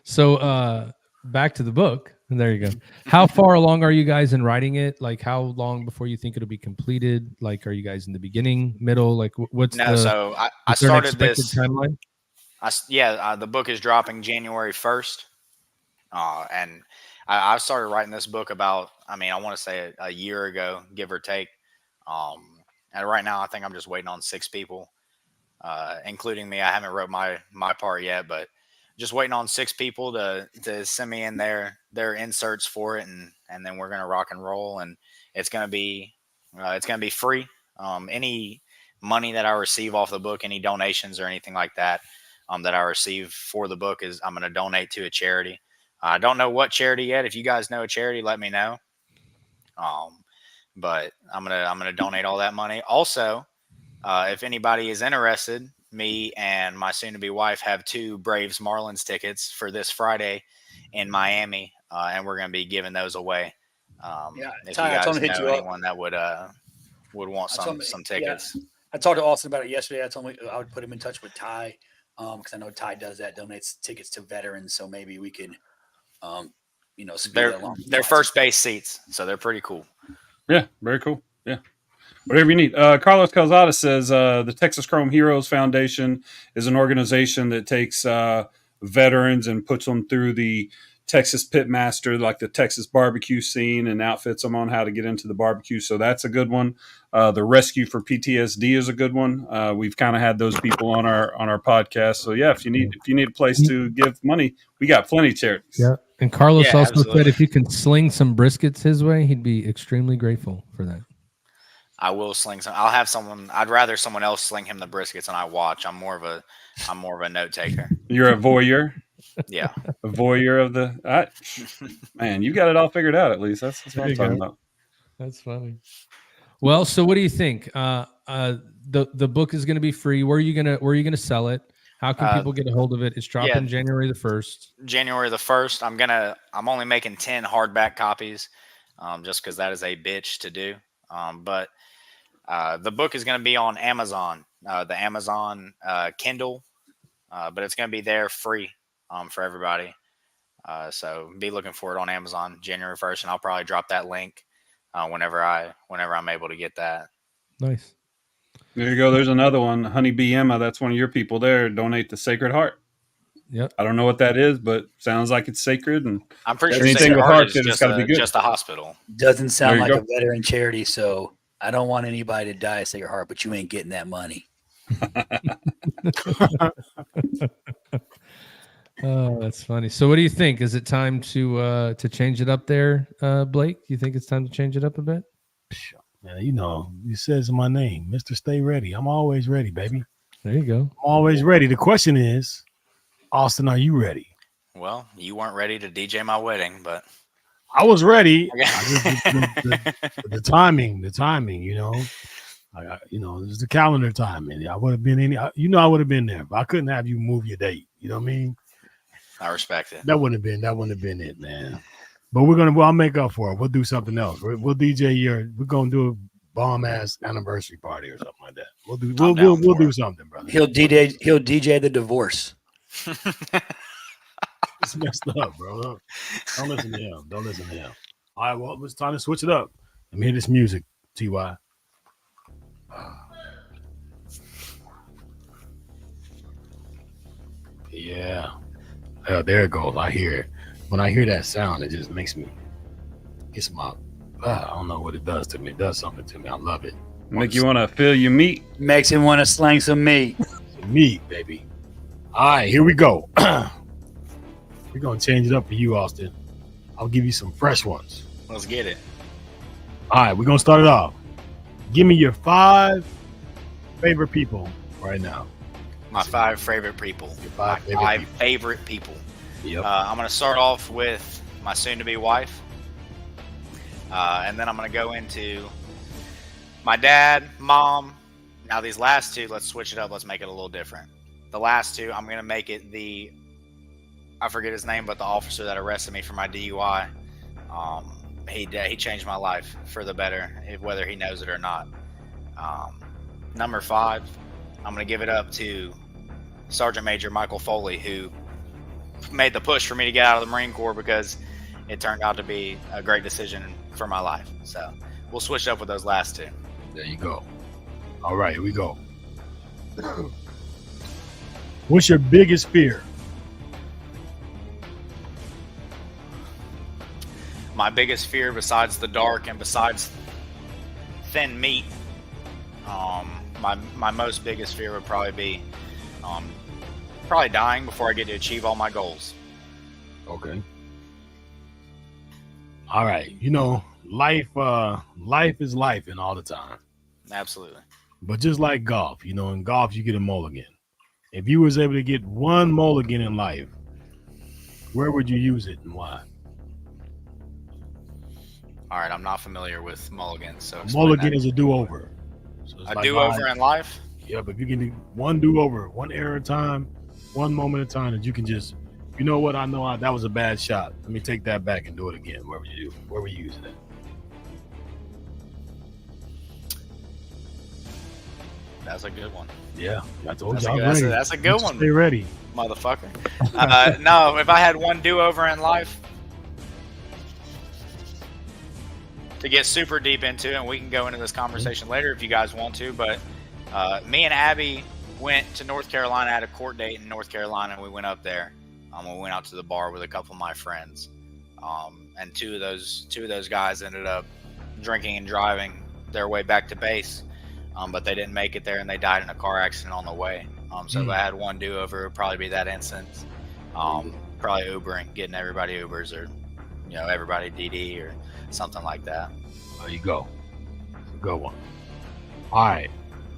So back to the book. And there you go. How far along are you guys in writing it? Like, how long before you think it'll be completed? Like, are you guys in the beginning, middle? Like, what's So I started this timeline. The book is dropping January 1st, and I started writing this book about, I want to say a year ago, give or take. And right now, I think I'm just waiting on 6 people, including me. I haven't wrote my part yet, but just waiting on 6 people to send me in their inserts for it, and then we're gonna rock and roll, and it's gonna be free. Any money that I receive off the book, any donations or anything like that, that I receive for the book, is I'm gonna donate to a charity. I don't know what charity yet. If you guys know a charity, let me know. But I'm gonna donate all that money. Also, if anybody is interested, me and my soon-to-be wife have 2 Braves Marlins tickets for this Friday in Miami, and we're going to be giving those away. If Ty, you I told guys him to hit know you anyone that would want some tickets. Yeah. I talked to Austin about it yesterday. I told him I would put him in touch with Ty, because I know Ty does that, donates tickets to veterans. So maybe we could, They're first base seats, so they're pretty cool. Yeah, very cool. Yeah. Whatever you need. Carlos Calzada says the Texas Chrome Heroes Foundation is an organization that takes veterans and puts them through the Texas Pitmaster, like the Texas barbecue scene, and outfits them on how to get into the barbecue. So that's a good one. The Rescue for PTSD is a good one. We've kind of had those people on our podcast. So yeah, if you need a place to give money, we got plenty of charities. Yeah. And Carlos also absolutely. said if you can sling some briskets his way, he'd be extremely grateful for that. I will sling some. I'll have someone. I'd rather someone else sling him the briskets and I watch. I'm more of a note taker. You're a voyeur. Yeah, A voyeur of the. Man, you got it all figured out. At least that's what I'm talking about. That's funny. Well, so what do you think? The book is going to be free. Where are you gonna sell it? How can people get a hold of it? It's dropping January the 1st. January the 1st. I'm only making 10 hardback copies, just because that is a bitch to do. But the book is going to be on Amazon, the Amazon Kindle, but it's going to be there free for everybody. So be looking for it on Amazon January 1st, and I'll probably drop that link whenever I'm able to get that. Nice. There you go. There's another one. Honeybee Emma. That's one of your people there. Donate to Sacred Heart. Yep. I don't know what that is, but sounds like it's sacred. And I'm pretty sure anything Sacred with Heart heart, is it's just got to be good. just a hospital. Doesn't sound There like you a veteran charity, so I don't want anybody to die at Sacred Heart, but you ain't getting that money. Oh, that's funny. So, what do you think? Is it time to change it up there, Blake? You think it's time to change it up a bit? Man, you know, you says my name, Mr. Stay Ready. I'm always ready, baby. There you go. I'm always ready. The question is, Austin, are you ready? Well, you weren't ready to DJ my wedding, but I was ready. Okay. The timing, you know. There's the calendar timing. I would have been I would have been there, but I couldn't have you move your date. You know what I mean? I respect it. That wouldn't have been it, man. But I'll make up for it. We'll do something else. We'll DJ we're gonna do a bomb ass anniversary party or something like that. We'll do something, brother. He'll DJ the divorce. It's messed up, bro. Don't listen to him. All right, well, it's time to switch it up. Let me hear this music, TY. Yeah. Oh, there it goes. I hear it. When I hear that sound, it just makes me I don't know what it does to me. It does something to me. I love it. Make you want to feel your meat. Makes him want to slang some meat. Some meat, baby. All right, here we go. We're going to change it up for you, Austin. I'll give you some fresh ones. Let's get it. All right, we're going to start it off. Give me your 5 favorite people right now. My 5 favorite people. Your 5 favorite people. Yep. I'm going to start off with my soon-to-be wife. And then I'm going to go into my dad, mom. Now, these last 2, let's switch it up. Let's make it a little different. The last 2, I'm going to make it I forget his name, but the officer that arrested me for my DUI. He changed my life for the better, whether he knows it or not. Number 5, I'm going to give it up to Sergeant Major Michael Foley, who made the push for me to get out of the Marine Corps because it turned out to be a great decision for my life. So we'll switch up with those last 2. There you go. All right, here we go. What's your biggest fear? My biggest fear, besides the dark and besides thin meat, my most biggest fear would probably be probably dying before I get to achieve all my goals. Okay. All right. You know, life is life and all the time. Absolutely. But just like golf, you know, in golf you get a mulligan. If you was able to get one mulligan in life, where would you use it and why? All right, I'm not familiar with mulligans, so Mulligan is a do-over. So it's a like do-over in life. Yeah, but if you can do one do-over, one error at a time, one moment at a time, that you can just, you know what, that was a bad shot. Let me take that back and do it again. Where were you using it? That's a good one. Yeah, I told That's, you. that's a good one. Stay ready, motherfucker. No, if I had one do-over in life, to get super deep into, and we can go into this conversation later if you guys want to, but me and Abby went to North Carolina, had a court date in North Carolina, and we went up there. We went out to the bar with a couple of my friends, and two of those guys ended up drinking and driving their way back to base, but they didn't make it there, and they died in a car accident on the way. So if I had one do-over, it would probably be that instance. Probably Ubering, getting everybody Ubers, or everybody DD or something like that. There you go. Good one. All right.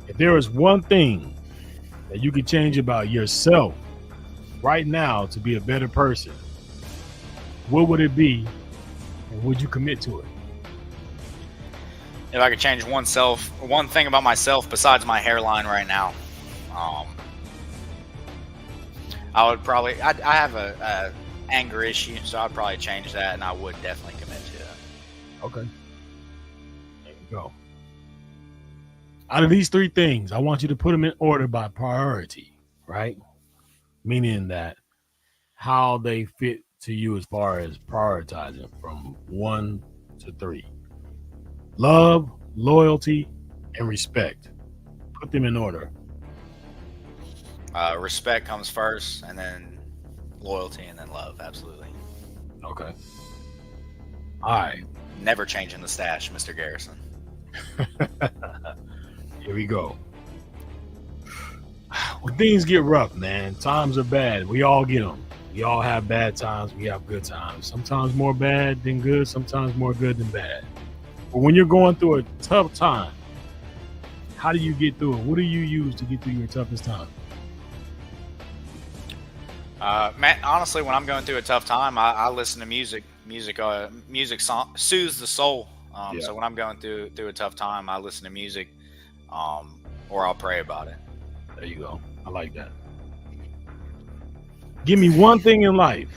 If there is one thing that you could change about yourself right now to be a better person, what would it be, and would you commit to it? If I could change one thing about myself besides my hairline right now, I would probably, I have a anger issue, so I'd probably change that, and I would definitely commit to that. Okay. There you go. Out of these 3 things, I want you to put them in order by priority, right? Meaning that how they fit to you as far as prioritizing from 1 to 3. Love, loyalty, and respect. Put them in order. Respect comes first, and then loyalty, and then love. Absolutely. Okay. All right. Never changing the stash, Mr. Garrison. Here we go. When things get rough, man, times are bad. We all get them. We all have bad times. We have good times. Sometimes more bad than good. Sometimes more good than bad. But when you're going through a tough time, how do you get through it? What do you use to get through your toughest time? Matt, honestly, when I'm going through a tough time, I listen to music. Music soothes the soul. So when I'm going through a tough time, I listen to music, or I'll pray about it. There you go. I like that. Give me one thing in life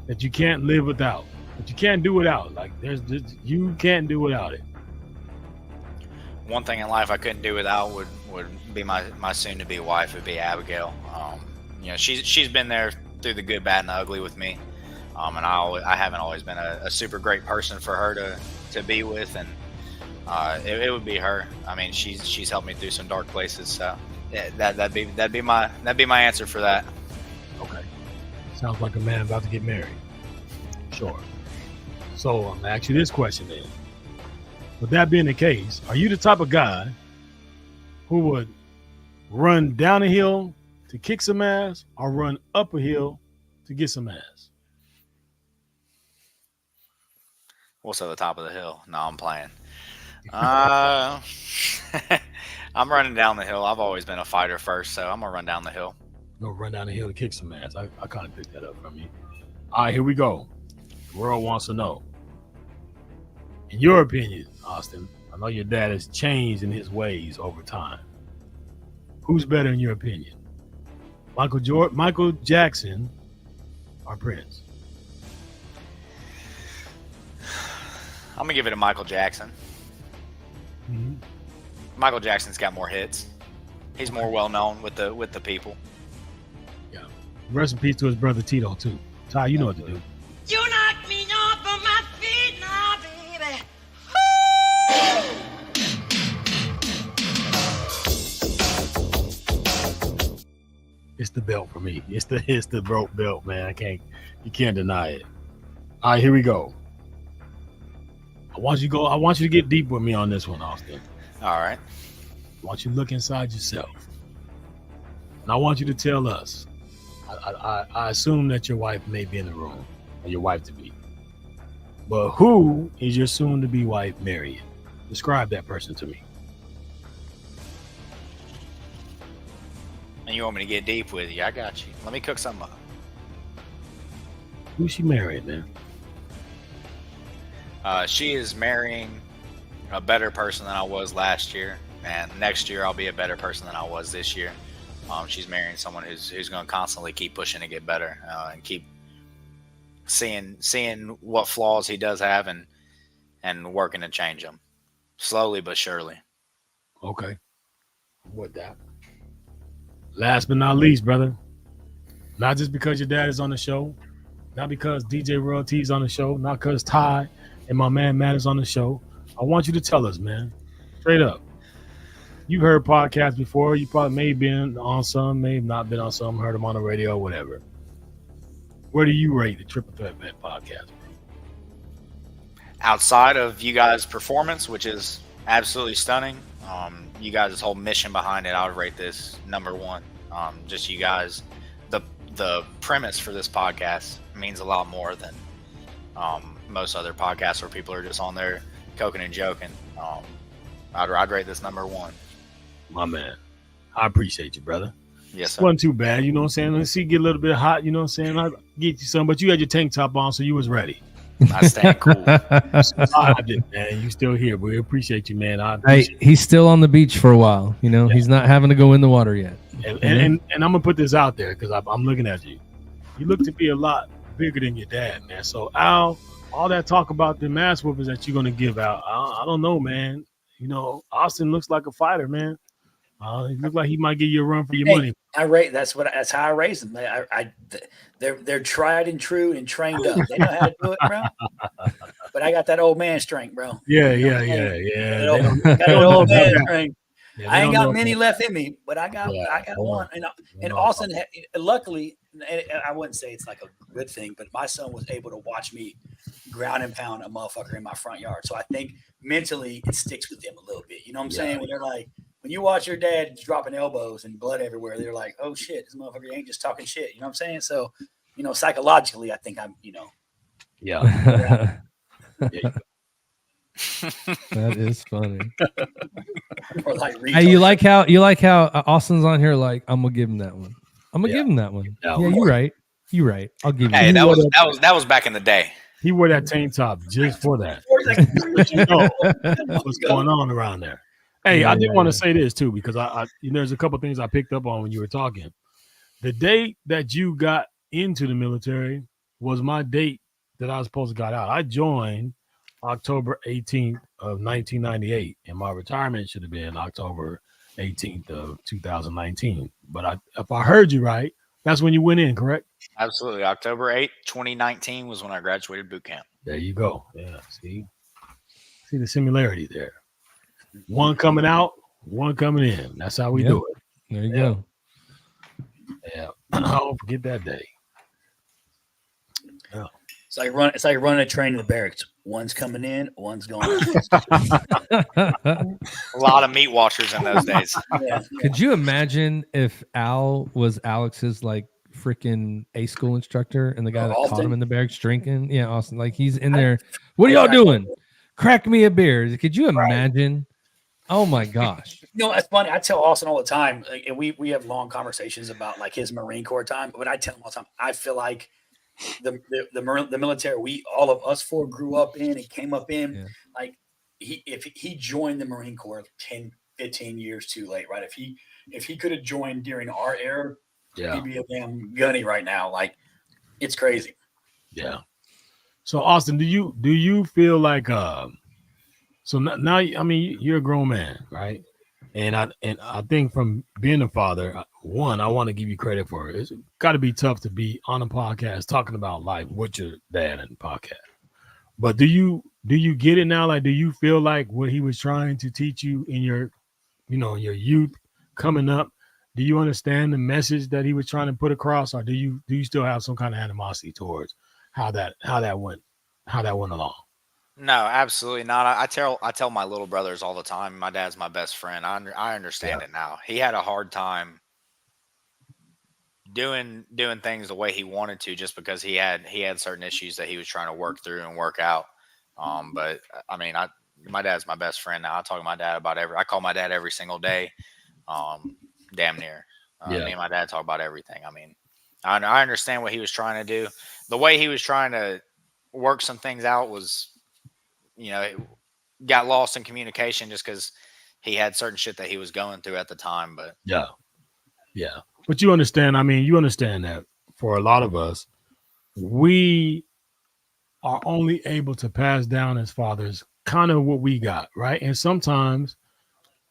that you can't live without, that you can't do without. Like you can't do without it. One thing in life I couldn't do without would be my soon-to-be wife, would be Abigail. She's been there through the good, bad, and the ugly with me. And I haven't always been a super great person for her to be with, and it would be her. I mean, she's helped me through some dark places, so yeah, that'd be my answer for that. Okay, sounds like a man about to get married. Sure. So I'm gonna ask you this question then. With that being the case, are you the type of guy who would run down a hill to kick some ass, or run up a hill to get some ass? What's at the top of the hill? No, I'm playing. I'm running down the hill. I've always been a fighter first, so I'm gonna run down the hill. Go run down the hill to kick some ass. I kind of picked that up from you. All right, here we go. The world wants to know. In your opinion, Austin, I know your dad has changed in his ways over time. Who's better in your opinion? Michael Jackson or Prince? I'm gonna give it to Michael Jackson. Mm-hmm. Michael Jackson's got more hits. He's more well known with the people. Yeah. Rest in peace to his brother Tito too. Ty, you know what to do. You knock me off of my feet now, baby. It's the belt for me. It's the rope belt, man. You can't deny it. All right, here we go. I want you to get deep with me on this one, Austin. All right. I want you to look inside yourself. And I want you to tell us. I assume that your wife may be in the room, or your wife to be. But who is your soon to be wife marrying? Describe that person to me. And you want me to get deep with you? I got you. Let me cook something up. Who's she married, man? She is marrying a better person than I was last year, and next year I'll be a better person than I was this year. She's marrying someone who's going to constantly keep pushing to get better, and keep seeing what flaws he does have, and working to change them slowly but surely. Okay, with that. Last but not least, brother, not just because your dad is on the show, not because DJ Royalty is on the show, not because Ty and my man Matt is on the show. I want you to tell us, man, straight up. You've heard podcasts before. You probably may have been on some, may have not been on some, heard them on the radio, whatever. Where do you rate the Triple Threat Vet podcast? Outside of you guys' performance, which is absolutely stunning, you guys' whole mission behind it, I would rate this number one. Just you guys, the premise for this podcast means a lot more than most other podcasts where people are just on there coking and joking. I'd rate this number one. My man, I appreciate you, brother. Yes, sir. Wasn't too bad, you know what I'm saying? Let's see, get a little bit hot, you know what I'm saying? I'll get you some, but you had your tank top on, so you was ready. I stand cool. Man, you still here. We appreciate you, man. He's still on the beach for a while. You know, He's not having to go in the water yet. And I'm gonna put this out there because I'm looking at you. You look to be a lot bigger than your dad, man. So Al, all that talk about the mass whoopers that you're gonna give out, I don't know, man. You know, Austin looks like a fighter, man. He looks like he might give you a run for your money. That's how I raised them. They're tried and true and trained up. They know how to do it, bro. But I got that old man strength, bro. Yeah. That old man strength. Yeah, I they ain't don't got know many that. left in me, but I got Yeah, one. And Austin, luckily, and I wouldn't say it's like a good thing, but my son was able to watch me ground and pound a motherfucker in my front yard. So I think mentally it sticks with them a little bit. You know what I'm saying? When they're like, when you watch your dad dropping elbows and blood everywhere, they're like, oh shit, this motherfucker ain't just talking shit. You know what I'm saying? So, psychologically, I think I'm, Yeah. That is funny. or like Hey, you like how Austin's on here? Like, I'm gonna give him that one. I'm gonna give him that one. Yeah. Yeah, you're right. You're right. I'll give you. Hey, that. that was back in the day. He wore that tank top just for that. What's going on around there? Hey, I did want to say this too, because I there's a couple things I picked up on when you were talking. The date that you got into the military was my date that I was supposed to got out. I joined October 18th of 1998, and my retirement should have been October 18th of 2019. But if I heard you right, that's when you went in, correct? Absolutely. October 8th, 2019 was when I graduated boot camp. There you go. Yeah, see the similarity there. One coming out, one coming in. That's how we do it. There you go. Yeah. Don't forget that day. Yeah. It's like running a train in the barracks. One's coming in, one's going out. A lot of meat watchers in those days. Could you imagine if Al was Alex's like freaking A school instructor and the guy that caught him in the barracks drinking? Yeah, Austin. Like he's in there. What are y'all doing? Crack me a beer. Could you imagine? Oh my gosh. It's funny. I tell Austin all the time, and we have long conversations about like his Marine Corps time. But I tell him all the time, I feel like the military, all of us four grew up in and came up in. Yeah. Like if he joined the Marine Corps 10, 15 years too late, right? If he could have joined during our era, he'd be a damn gunny right now. Like it's crazy. Yeah. So Austin, do you feel like so now I mean you're a grown man, right? And I think from being a father, one, I want to give you credit for it. It's got to be tough to be on a podcast talking about life with your dad in the podcast. But do you get it now? Like, do you feel like what he was trying to teach you in your, your youth coming up? Do you understand the message that he was trying to put across, or do you still have some kind of animosity towards how that went along? No, absolutely not. I tell my little brothers all the time, my dad's my best friend. I understand it now. He had a hard time doing things the way he wanted to, just because he had certain issues that he was trying to work through and work out. But I mean, my dad's my best friend now. I talk to my dad about I call my dad every single day, damn near. Me and my dad talk about everything. I mean, I understand what he was trying to do. The way he was trying to work some things out was, it got lost in communication just because he had certain shit that he was going through at the time. But yeah. But you understand, I mean, you understand that for a lot of us, we are only able to pass down as fathers kind of what we got, right? And sometimes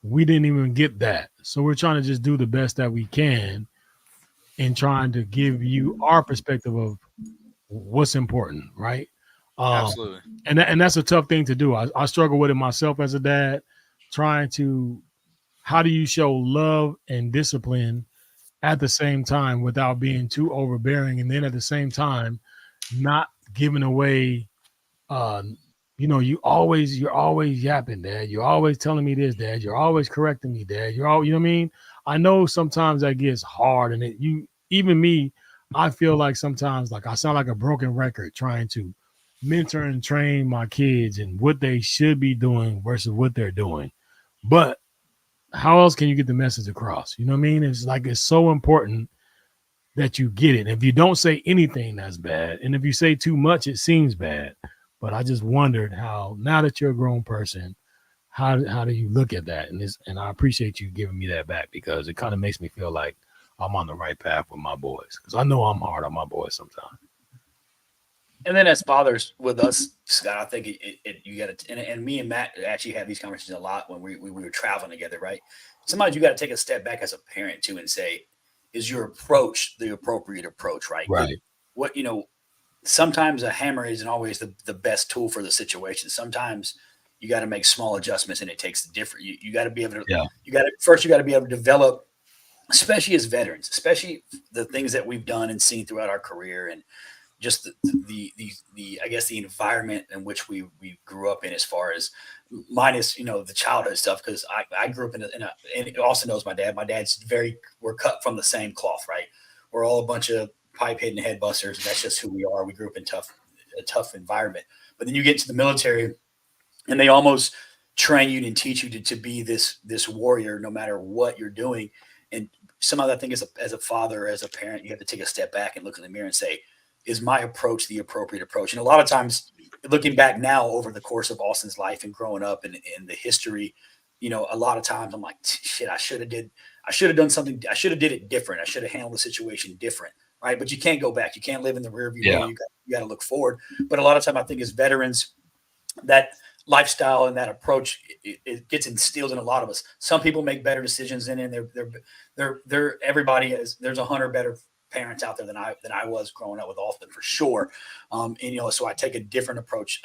we didn't even get that. So we're trying to just do the best that we can and trying to give you our perspective of what's important, right? Absolutely. And that's a tough thing to do. I struggle with it myself as a dad, trying to, how do you show love and discipline at the same time without being too overbearing, and then at the same time not giving away you're always yapping, Dad. You're always telling me this, Dad. You're always correcting me, Dad. You know what I mean? I know sometimes that gets hard, and even me, I feel like sometimes like I sound like a broken record trying to mentor and train my kids and what they should be doing versus what they're doing. But how else can you get the message across? You know what I mean? It's like, it's so important that you get it. If you don't say anything, that's bad. And if you say too much, it seems bad. But I just wondered how, now that you're a grown person, how do you look at that? And I appreciate you giving me that back, because it kind of makes me feel like I'm on the right path with my boys. Because I know I'm hard on my boys sometimes. And then as fathers with us, Scott, I think you got to, and me and Matt actually had these conversations a lot when we were traveling together, right? Sometimes you got to take a step back as a parent too and say, is your approach the appropriate approach, right? Right. Sometimes a hammer isn't always the best tool for the situation. Sometimes you got to make small adjustments, and it takes different. You got to be able to. Yeah. You got to be able to develop, especially as veterans, especially the things that we've done and seen throughout our career, and just the I guess the environment in which we grew up in, as far as minus the childhood stuff, because I grew up in a and Austin knows my dad. My dad's we're cut from the same cloth, right? We're all a bunch of pipe hitting head busters, and that's just who we are. We grew up in a tough environment, but then you get to the military, and they almost train you and teach you to be this warrior, no matter what you're doing. And somehow I think as a father, as a parent, you have to take a step back and look in the mirror and say, is my approach the appropriate approach? And a lot of times, looking back now over the course of Austin's life and growing up and the history, a lot of times I'm like, shit, I should have done something. I should have did it different. I should have handled the situation different. Right. But you can't go back. You can't live in the rear view mirror. You got to look forward. But a lot of time, I think as veterans, that lifestyle and that approach, it gets instilled in a lot of us. Some people make better decisions than they're everybody is. There's 100 better parents out there than I was growing up with Austin, for sure. So I take a different approach.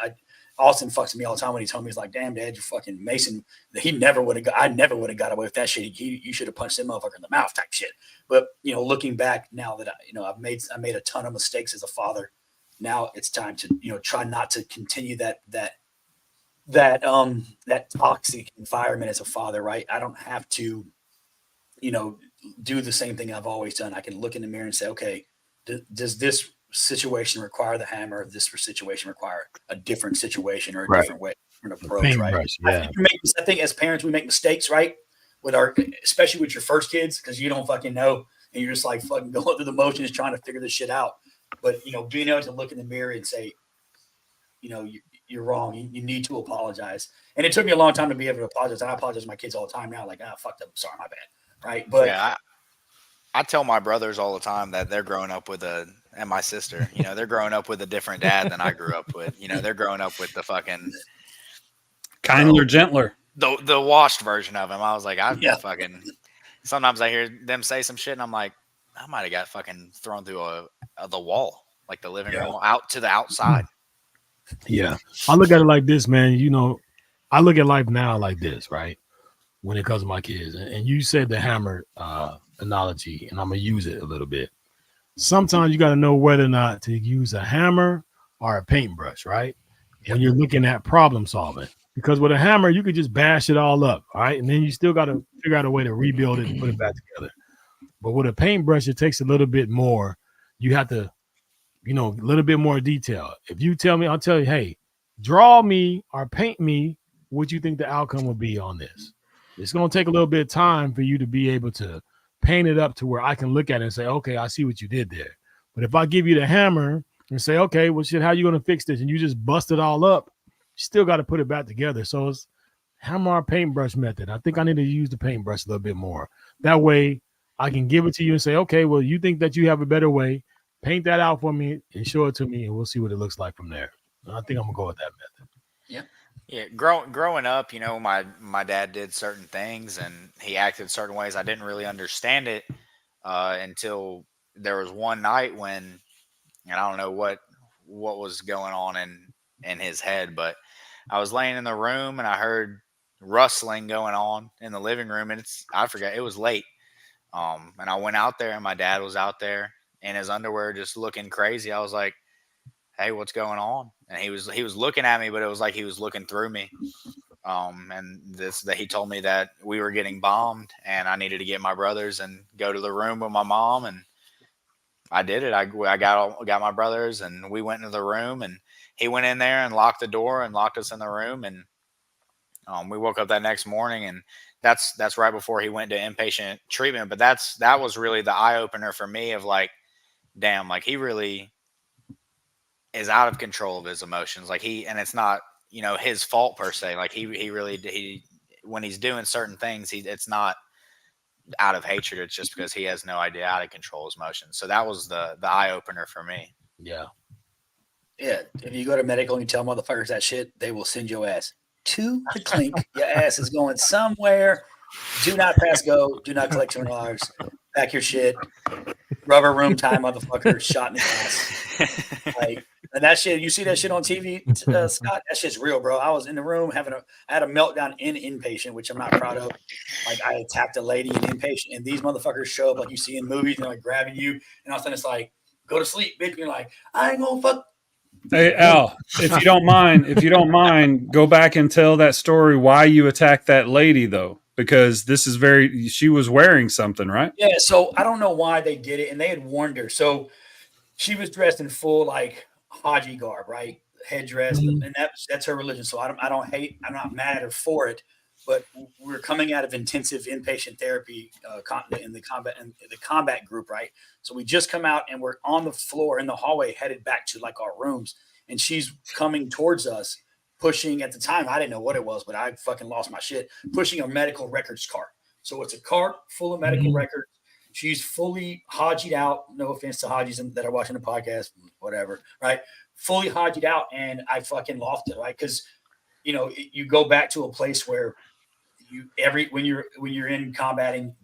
Austin fucks me all the time when he told me, he's like, damn, Dad, you're fucking Mason. I never would have got away with that shit. You should have punched that motherfucker in the mouth type shit. But, looking back now that I made a ton of mistakes as a father, now it's time to, try not to continue that toxic environment as a father, right? I don't have to, do the same thing I've always done. I can look in the mirror and say, okay, does this situation require the hammer? Does this situation require a different situation or a different way, different approach, right? I think as parents, we make mistakes, right? Especially with your first kids, because you don't fucking know, and you're just like fucking going through the motions trying to figure this shit out. But, being able to look in the mirror and say, you're wrong. You need to apologize. And it took me a long time to be able to apologize. I apologize to my kids all the time now. Like, fucked up. Sorry, my bad. Right. But yeah, I tell my brothers all the time that they're growing up with and my sister, they're growing up with a different dad than I grew up with. They're growing up with the fucking kindler, gentler, the washed version of him. I was like, fucking, sometimes I hear them say some shit and I'm like, I might have got fucking thrown through the wall, like the living room out to the outside. Yeah. I look at it like this, man. I look at life now like this, right? When it comes to my kids. And you said the hammer analogy, and I'm going to use it a little bit. Sometimes you got to know whether or not to use a hammer or a paintbrush, right? When you're looking at problem solving. Because with a hammer, you could just bash it all up, all right? And then you still got to figure out a way to rebuild it and put it back together. But with a paintbrush, it takes a little bit more. You have to, a little bit more detail. If you tell me, I'll tell you, hey, draw me or paint me what you think the outcome will be on this. It's going to take a little bit of time for you to be able to paint it up to where I can look at it and say, okay, I see what you did there. But if I give you the hammer and say, okay, well, shit, how are you going to fix this? And you just bust it all up, you still got to put it back together. So it's hammer or paintbrush method. I think I need to use the paintbrush a little bit more. That way I can give it to you and say, okay, well, you think that you have a better way. Paint that out for me and show it to me, and we'll see what it looks like from there. And I think I'm going to go with that method. Yeah. Yeah, growing up, my dad did certain things and he acted certain ways. I didn't really understand it until there was one night when, and I don't know what was going on in his head, but I was laying in the room and I heard rustling going on in the living room, and I forget, it was late. And I went out there and my dad was out there in his underwear just looking crazy. I was like, hey, what's going on? And he was looking at me, but it was like he was looking through me. And that he told me that we were getting bombed and I needed to get my brothers and go to the room with my mom. And I did it. I got my brothers and we went into the room, and he went in there and locked the door and locked us in the room. And we woke up that next morning, and that's right before he went to inpatient treatment. But that was really the eye opener for me of like, damn, like he really is out of control of his emotions. Like and it's not, his fault per se. Like he really, when he's doing certain things, it's not out of hatred. It's just because he has no idea how to control his emotions. So that was the eye opener for me. Yeah. Yeah. If you go to medical and you tell motherfuckers that shit, they will send your ass to the clink. Your ass is going somewhere. Do not pass go. Do not collect $200. Pack your shit. Rubber room time, motherfucker. Shot in the ass. Like, And that shit, you see that shit on TV, Scott? That shit's real, bro. I was in the room I had a meltdown in inpatient, which I'm not proud of. Like I attacked a lady in inpatient, and these motherfuckers show up like you see in movies, and they're like grabbing you, and all of a sudden it's like, go to sleep, bitch. And you're like, I ain't gonna fuck. Hey Al, if you don't mind, go back and tell that story why you attacked that lady though, because this is she was wearing something, right? Yeah, so I don't know why they did it, and they had warned her. So she was dressed in full like Haji garb, right? Headdress, and that's her religion. So I'm not mad at her for it, but we're coming out of intensive inpatient therapy in the combat group, right? So we just come out and we're on the floor in the hallway headed back to like our rooms, and she's coming towards us, pushing, at the time I didn't know what it was, but I fucking lost my shit, pushing a medical records cart. So it's a cart full of medical records. She's fully Haji'd out. No offense to Hajis that are watching the podcast, whatever, right? Fully Haji'd out, and I fucking lost it, right? Because you go back to a place where when you're in combating,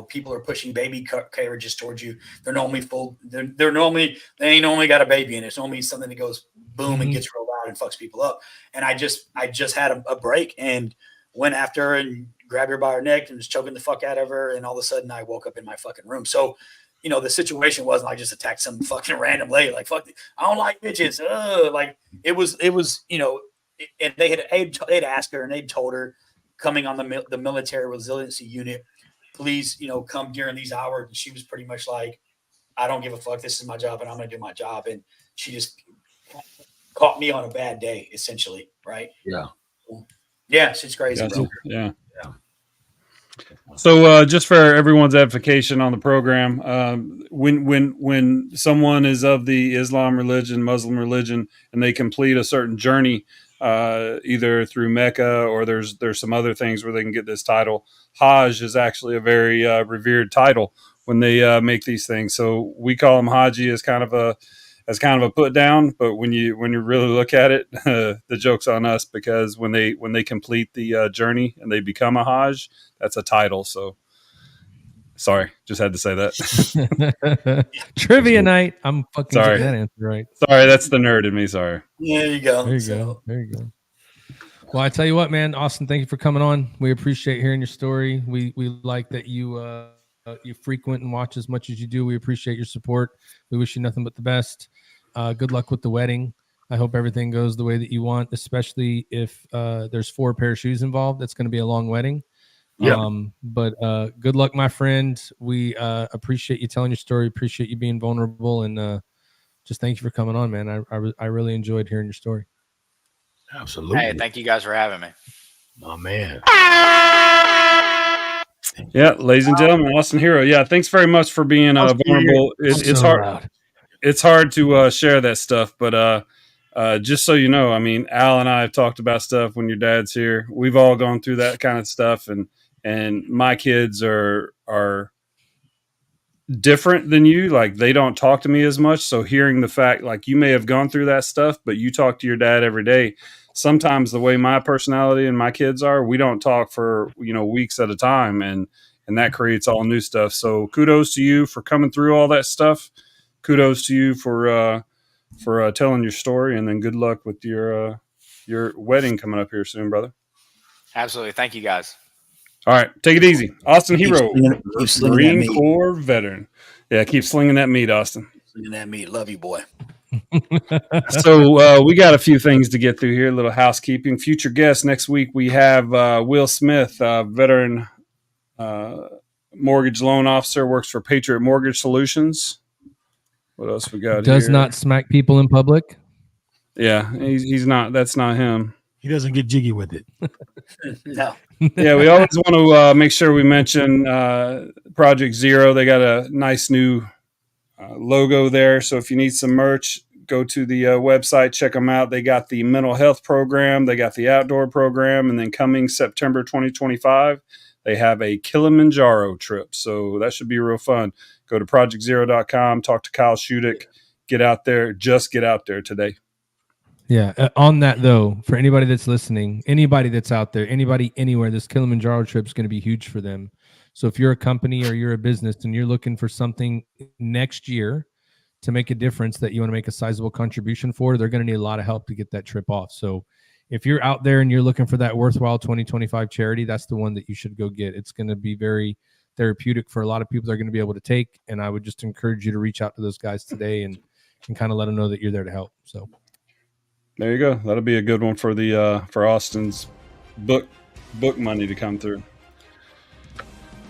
people are pushing baby carriages towards you. They're normally full. They ain't normally got a baby in it. It's normally something that goes boom and gets real loud and fucks people up. And I just had a break and went after her and grabbed her by her neck and was choking the fuck out of her. And all of a sudden I woke up in my fucking room. So, the situation wasn't I just attacked some fucking random lady. Like, fuck, I don't like bitches. Like it was, and they'd asked her and they'd told her coming on the military resiliency unit, please, come during these hours. And she was pretty much like, I don't give a fuck. This is my job and I'm going to do my job. And she just caught me on a bad day, essentially. Right. Yeah. Yeah. She's crazy. Bro. Yeah. So just for everyone's edification on the program, when someone is of the Islam religion, Muslim religion, and they complete a certain journey, either through Mecca or there's some other things where they can get this title. Hajj is actually a very revered title when they make these things. So we call them Haji as kind of a put down, but when you really look at it, the joke's on us, because when they complete the journey and they become a Hajj, that's a title. So sorry, just had to say that. Trivia night. I'm fucking sorry. getting that answer right. Sorry, that's the nerd in me. Sorry. Yeah, there you go. There you go. Well, I tell you what, man, Austin, thank you for coming on. We appreciate hearing your story. We like that you frequent and watch as much as you do. We appreciate your support. We wish you nothing but the best. Good luck with the wedding. I hope everything goes the way that you want, especially if there's 4 pair of shoes involved. That's going to be a long wedding. Yeah. But good luck, my friend. We appreciate you telling your story. Appreciate you being vulnerable, and just thank you for coming on, man. I really enjoyed hearing your story. Absolutely. Hey, thank you guys for having me. My man. Yeah, ladies and gentlemen, Austin Hero. Yeah, thanks very much for being vulnerable. It's hard. Loud. It's hard to share that stuff, but just so you know, I mean, Al and I have talked about stuff when your dad's here. We've all gone through that kind of stuff, and my kids are different than you. Like, they don't talk to me as much. So hearing the fact, like, you may have gone through that stuff, but you talk to your dad every day. Sometimes the way my personality and my kids are, we don't talk for, weeks at a time. And that creates all new stuff. So kudos to you for coming through all that stuff. Kudos to you for telling your story, and then good luck with your wedding coming up here soon, brother. Absolutely. Thank you, guys. All right. Take it easy. Austin Hero, Marine Corps veteran. Yeah, keep slinging that meat, Austin. Slinging that meat. Love you, boy. So we got a few things to get through here. A little housekeeping. Future guests next week. We have Will Smith, veteran mortgage loan officer, works for Patriot Mortgage Solutions. What else we got? Does not smack people in public. Yeah, he's not. That's not him. He doesn't get jiggy with it. No. Yeah, we always want to make sure we mention Project Zero. They got a nice new logo there. So if you need some merch, go to the website, check them out. They got the mental health program. They got the outdoor program. And then coming September 2025, they have a Kilimanjaro trip. So that should be real fun. Go to projectzero.com, talk to Kyle Shudik, get out there. Just get out there today. Yeah. On that, though, for anybody that's listening, anybody that's out there, anybody anywhere, this Kilimanjaro trip is going to be huge for them. So if you're a company or you're a business and you're looking for something next year to make a difference that you want to make a sizable contribution for, they're going to need a lot of help to get that trip off. So if you're out there and you're looking for that worthwhile 2025 charity, that's the one that you should go get. It's going to be very therapeutic for a lot of people that are going to be able to take. And I would just encourage you to reach out to those guys today and kind of let them know that you're there to help. So there you go. That'll be a good one for the for Austin's book money to come through.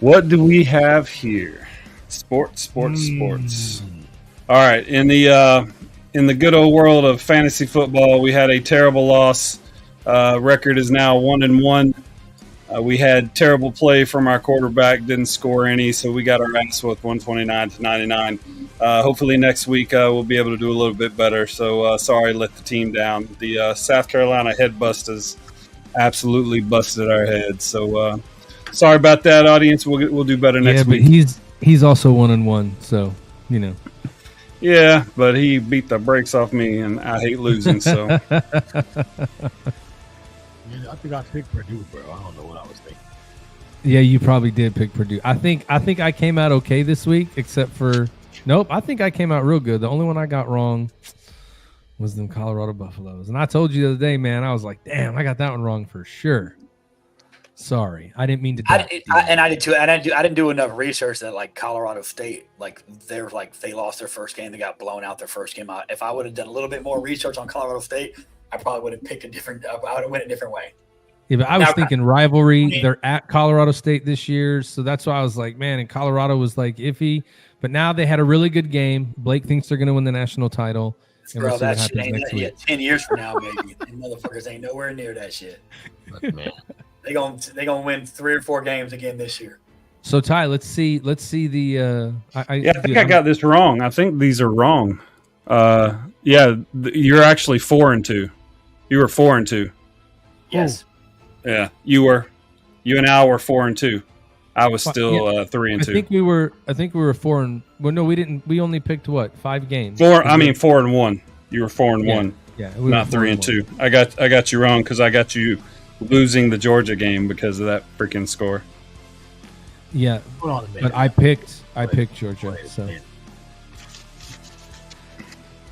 What do we have here? Sports. All right, in the good old world of fantasy football, we had a terrible loss. Record is now 1-1. We had terrible play from our quarterback, didn't score any, so we got our ass with 129-99. Hopefully next week we'll be able to do a little bit better. So sorry, let the team down. The South Carolina head bust has absolutely busted our heads. So sorry about that, audience. We'll do better next week. Yeah, but he's also 1-1, so you know. Yeah, but he beat the brakes off me, and I hate losing. So Yeah, I think I picked Purdue, bro. I don't know what I was thinking. Yeah, you probably did pick Purdue. I think I came out okay this week, except for nope. I think I came out real good. The only one I got wrong was them Colorado Buffaloes, and I told you the other day, man. I was like, damn, I got that one wrong for sure. Sorry, I didn't mean to. I did too. And I didn't do enough research that like Colorado State, they lost their first game. They got blown out their first game out. If I would have done a little bit more research on Colorado State, I probably would have picked I would have went a different way. Yeah, but I was thinking rivalry. They're at Colorado State this year, so that's why I was like, man, and Colorado was like iffy. But now they had a really good game. Blake thinks they're going to win the national title. And Bro, we'll see what that shit happens ain't next that week. yet. 10 years from now, maybe. Them motherfuckers ain't nowhere near that shit. But, man. They gonna win 3 or 4 games again this year. So Ty, let's see the. I think I got this wrong. I think these are wrong. You're actually 4-2. You were 4-2. Yes. Yeah, you were. You and Al were 4-2. I was still 3-2. I think we were 4 and. Well, no, we didn't. We only picked what 5 games. 4-1. You were 4-1. Yeah, we not 3-2. I got you wrong because I got you losing the Georgia game because of that freaking score. Yeah, Hold on a minute. but I picked Georgia. So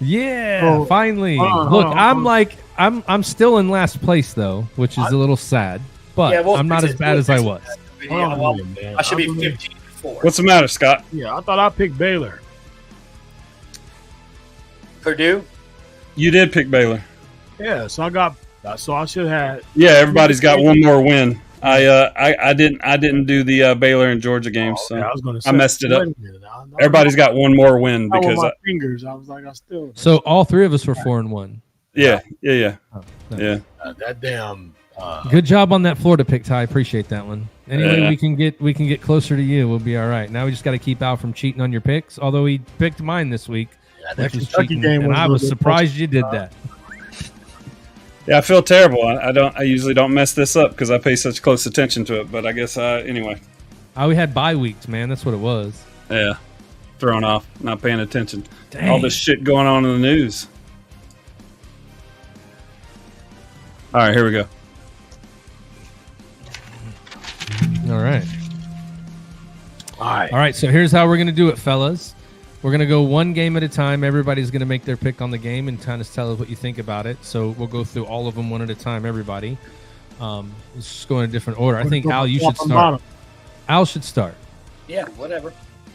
yeah, finally. Look, I'm still in last place though, which is a little sad. But I'm not as bad as I was. Hold on a minute, man. I should be 15-4. What's the matter, Scott? Yeah, I thought I picked Baylor. Purdue? You did pick Baylor. Yeah, so I should have. Yeah, everybody's got one more win. I didn't do the Baylor and Georgia games, so I was gonna say, I messed it up. wait a minute, Everybody's got one more win because my fingers. I was like, I still. So all 3 of us were 4-1. yeah. That damn. Good job on that Florida pick, Ty. Appreciate that one. Anyway, we can get closer to you. We'll be all right. Now we just got to keep Al from cheating on your picks. Although he picked mine this week, that which was Kentucky cheating, game and was I a was little bit surprised you did that. Yeah, I feel terrible. I usually don't mess this up because I pay such close attention to it. But I guess anyway. We had bye weeks, man. That's what it was. Yeah, thrown off, not paying attention. Dang. All this shit going on in the news. All right, here we go. All right. All right. So here's how we're gonna do it, fellas. We're going to go one game at a time. Everybody's going to make their pick on the game and kind of tell us what you think about it. So we'll go through all of them one at a time, everybody. Let's just go in a different order. I think, Al, you should start. Al should start. Yeah, whatever.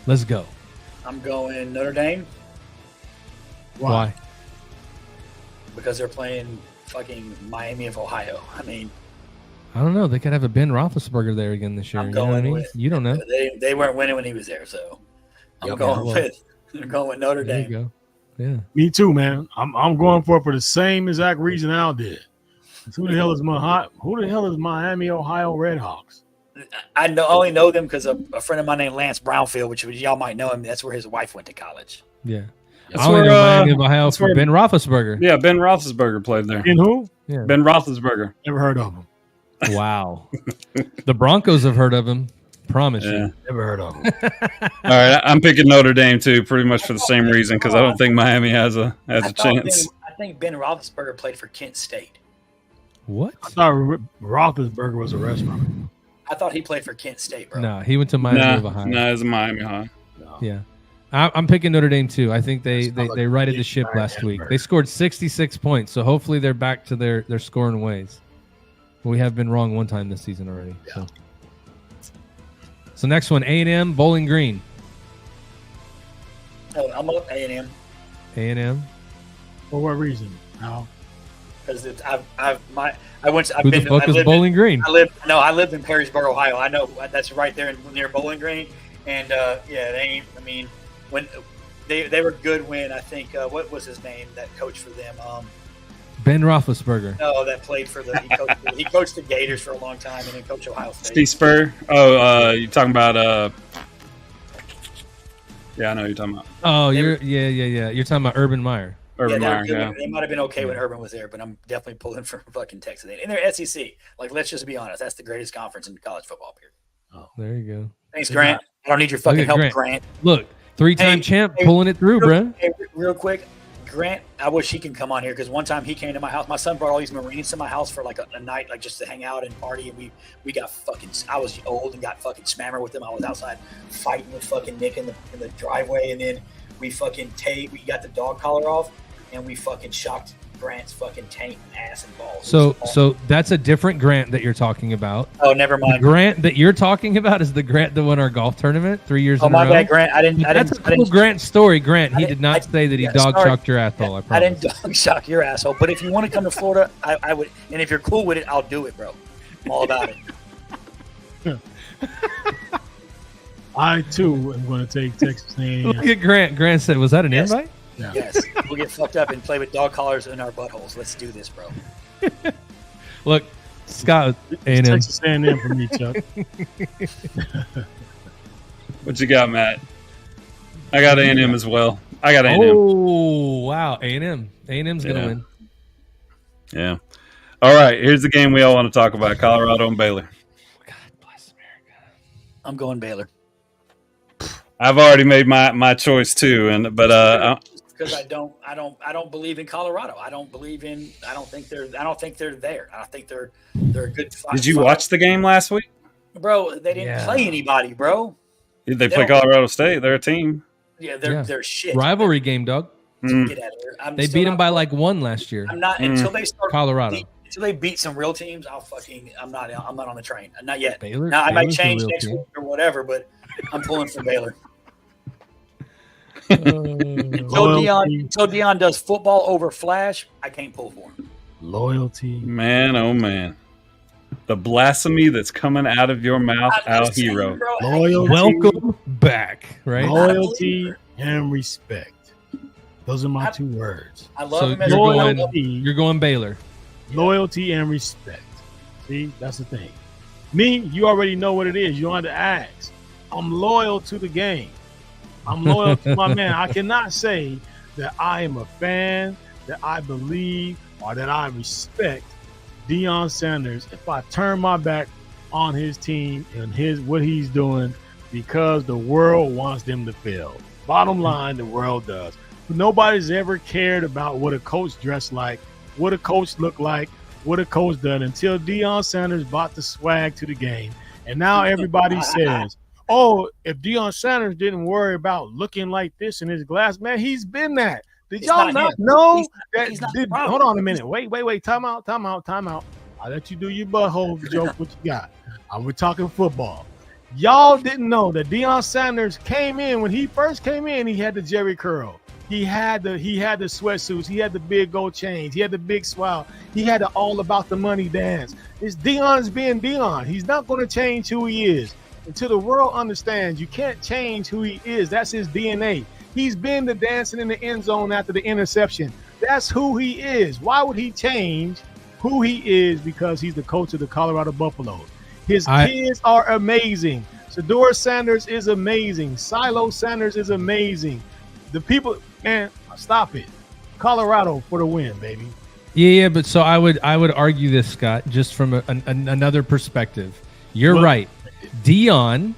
Let's go. I'm going Notre Dame Why? because they're playing fucking Miami of Ohio. I mean, I don't know. They could have a Ben Roethlisberger there again this year. I'm You know what I going mean? with. You don't know. They weren't winning when he was there, so I'm going with Notre There you Dame. go. Yeah. Me too, man. I'm going for the same exact reason Al did. Who the hell is Miami, Ohio Redhawks? I only know them because a friend of mine named Lance Brownfield, which y'all might know him. That's where his wife went to college. Yeah. That's I only know Miami of where, Ohio that's for where- Ben Roethlisberger. Yeah, Ben Roethlisberger played there. And who? Yeah. Ben Roethlisberger. Never heard of him. Wow. The Broncos have heard of him. Promise Yeah. you. Never heard of him. All right, I'm picking Notre Dame too, pretty much for the same reason because I don't think Miami has a chance. I think Ben Roethlisberger played for Kent State. What? I thought Roethlisberger was a restaurant. I thought he played for Kent State, bro. No, he went to Miami of Ohio. No, it's Miami, huh? Yeah. I'm picking Notre Dame too. I think they righted the ship last week. They scored 66 points, so hopefully they're back to their scoring ways. We have been wrong one time this season already. Yeah. So next one, A&M, Bowling Green. Oh, I'm up A&M. A&M. For what reason? No. Because I've Who the fuck is Bowling Green? I lived in Perrysburg, Ohio. I know that's right there near Bowling Green, and when they were good when I think what was his name that coached for them? Ben Roethlisberger. No, that played for he coached the Gators for a long time and then coached Ohio State. Steve Spurrier. Oh, you're talking about yeah, I know who you're talking about. Oh, you're talking about Urban Meyer. Urban Meyer. Yeah. They might have been okay when Urban was there, but I'm definitely pulling for fucking Texas. And they're SEC. Like, let's just be honest. That's the greatest conference in college football, period. Oh, there you go. Thanks, Grant. I don't need your fucking help, Grant. Look, three-time champ pulling it through, bro. Hey, real quick, Grant, I wish he can come on here because one time he came to my house. My son brought all these Marines to my house for like a night, like just to hang out and party. And we got fucking. I was old and got fucking smammered with him. I was outside fighting with fucking Nick in the driveway, and then we fucking we got the dog collar off, and we fucking shocked Grant's fucking taint, ass, and balls. So that's a different Grant that you're talking about. Oh, never mind. The Grant that you're talking about is the Grant that won our golf tournament 3 years in a row. Oh, my bad, Grant. That's a cool Grant story, Grant. He did not say that he dog-shocked your asshole, I promise. I didn't dog-shock your asshole, but if you want to come to Florida, I would. And if you're cool with it, I'll do it, bro. I'm all about it. I, too, am going to take Texas A&M. Look at Grant. Grant said, was that an invite? Yeah. Yes. We'll get fucked up and play with dog collars in our buttholes. Let's do this, bro. Look, Scott, A&M. Texas A&M for me, Chuck. What you got, Matt? I got A&M as well. I got A&M. Oh, wow. A&M. A&M's going to win. Yeah. All right. Here's the game we all want to talk about, Colorado and Baylor. God bless America. I'm going Baylor. I've already made my choice too, because I don't believe in Colorado. I don't think they're there. I think they're a good. Did you watch the game last week? Bro, they didn't play anybody, bro. They play Colorado State. They're a team. Yeah, they're shit. Rivalry game, dog. Get out of here. They beat them by like one last year. I'm not until they start Colorado. Until they beat some real teams, I'm not on the train. Not yet. Baylor, now I might change real next team. week or whatever, but I'm pulling for Baylor. Until Dion does football over Flash, I can't pull for him. Loyalty. Man, oh man. The blasphemy that's coming out of your mouth, our hero. Loyalty. Welcome back, right? Loyalty and respect. Those are my 2 words. I love him as you're going Baylor. Loyalty and respect. See, that's the thing. Me, you already know what it is. You don't have to ask. I'm loyal to the game. I'm loyal to my man. I cannot say that I am a fan, that I believe, or that I respect Deion Sanders if I turn my back on his team and what he's doing because the world wants them to fail. Bottom line, the world does. Nobody's ever cared about what a coach dressed like, what a coach looked like, what a coach done until Deion Sanders brought the swag to the game. And now everybody says, oh, if Deion Sanders didn't worry about looking like this in his glass, man, he's been that. Did y'all not know that? Hold on a minute. Wait. Time out. I'll let you do your butthole joke. What you got? We're talking football. Y'all didn't know that Deion Sanders came in when he first came in. He had the Jerry curl. He had the sweatsuits. He had the big gold chains. He had the big smile. He had the all about the money dance. It's Deion's being Deion. He's not going to change who he is. Until the world understands you can't change who he is. That's his DNA. He's been the dancing in the end zone after the interception. That's who he is. Why would he change who he is? Because he's the coach of the Colorado Buffaloes. His kids are amazing. Shedeur Sanders is amazing. Silo Sanders is amazing. The people, man, stop it. Colorado for the win, baby. Yeah, but so I would argue this, Scott, just from another perspective. You're right. Deion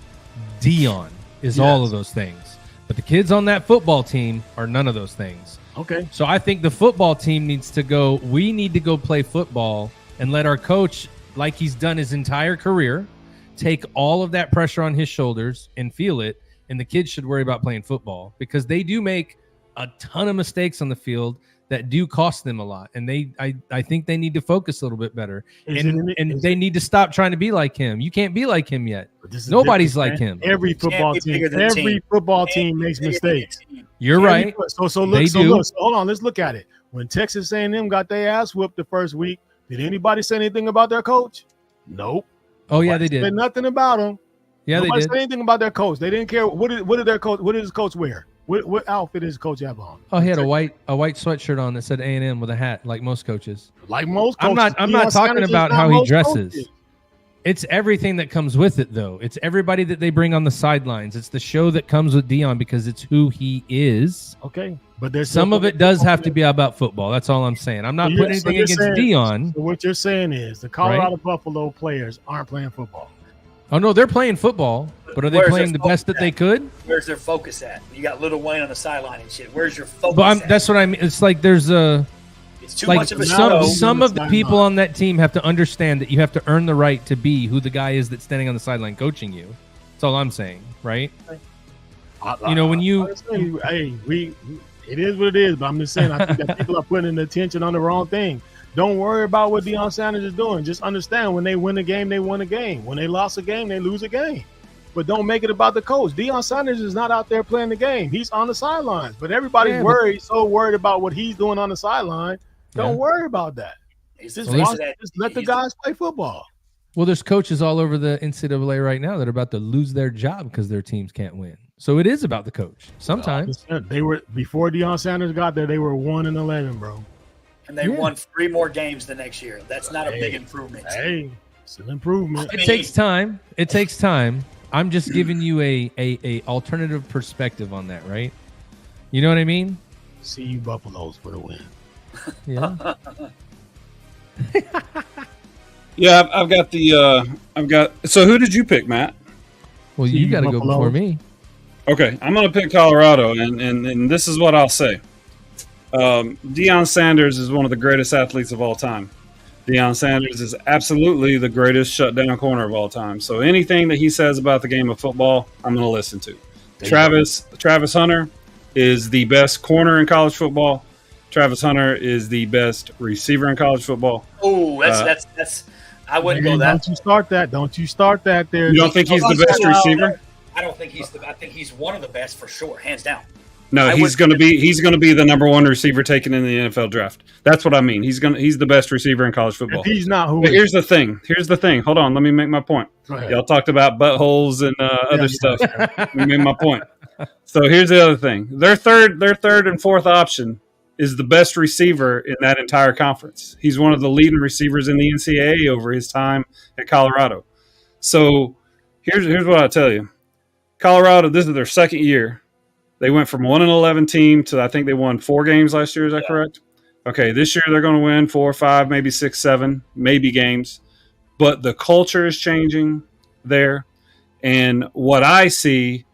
is all of those things. But the kids on that football team are none of those things. Okay. So I think the football team needs to go. We need to go play football and let our coach, like he's done his entire career, take all of that pressure on his shoulders and feel it and the kids should worry about playing football, because they do make a ton of mistakes on the field that do cost them a lot. And I think they need to focus a little bit better. And they need to stop trying to be like him. You can't be like him yet. Nobody's like him. Every football team makes mistakes. You're right. So look, hold on, let's look at it. When Texas A&M got their ass whooped the first week, did anybody say anything about their coach? Nope. Oh yeah, they did. Said nothing about him. Yeah, Nobody they did. said anything about their coach. They didn't care. What did their coach? What did his coach wear? What outfit did his coach have on? Oh, he had a white sweatshirt on that said A&M with a hat, like most coaches. Like most coaches. I'm not talking about how he dresses. Coaches. It's everything that comes with it, though. It's everybody that they bring on the sidelines. It's the show that comes with Deion, because it's who he is. Okay, but there's some of it does have to be about football. That's all I'm saying. I'm not putting anything against Deion. So what you're saying is the Colorado Buffalo players aren't playing football. Oh no, they're playing football, but are they playing the best that they could? Where's their focus at? You got Lil Wayne on the sideline and shit. Where's your focus? But that's what I mean. It's like there's a. It's too much of a show. Some of the people on that team have to understand that you have to earn the right to be who the guy is that's standing on the sideline coaching you. That's all I'm saying, right? You know, when you, it is what it is. But I'm just saying, I think that people are putting the attention on the wrong thing. Don't worry about what Deion Sanders is doing. Just understand, when they win a game, they win a game. When they lost a game, they lose a game. But don't make it about the coach. Deion Sanders is not out there playing the game. He's on the sidelines. But everybody's so worried about what he's doing on the sideline. Don't worry about that. Just let the guys play football. Well, there's coaches all over the NCAA right now that are about to lose their job because their teams can't win. So it is about the coach. Sometimes they were, before Deion Sanders got there, they were 1-11, bro. And they won 3 more games the next year. That's not a big improvement. Hey, it's an improvement. It takes time. It takes time. I'm just giving you a alternative perspective on that, right? You know what I mean? See you Buffaloes for the win. Yeah. Yeah, I've got. So who did you pick, Matt? Well, you got to go before me. Okay, I'm going to pick Colorado, and this is what I'll say. Deion Sanders is one of the greatest athletes of all time. Deion Sanders is absolutely the greatest shutdown corner of all time. So anything that he says about the game of football, I'm going to listen to. Travis Hunter is the best corner in college football. Travis Hunter is the best receiver in college football. Oh, that's. I wouldn't go that. Don't you start that there. You don't think he's the best receiver? I don't think he's I think he's one of the best for sure, hands down. No, he's going to be the number 1 receiver taken in the NFL draft. That's what I mean. He's the best receiver in college football. If he's not, who? But here's the thing. Hold on, let me make my point. Y'all talked about buttholes and other stuff. Let me make my point. So here's the other thing. Their third and fourth option is the best receiver in that entire conference. He's one of the leading receivers in the NCAA over his time at Colorado. So here's what I'll tell you. Colorado, this is their second year. They went from 1-11 team to, I think they won 4 games last year. Is that correct? Okay, this year they're going to win 4 or 5, maybe 6, 7, maybe games. But the culture is changing there. And what I see,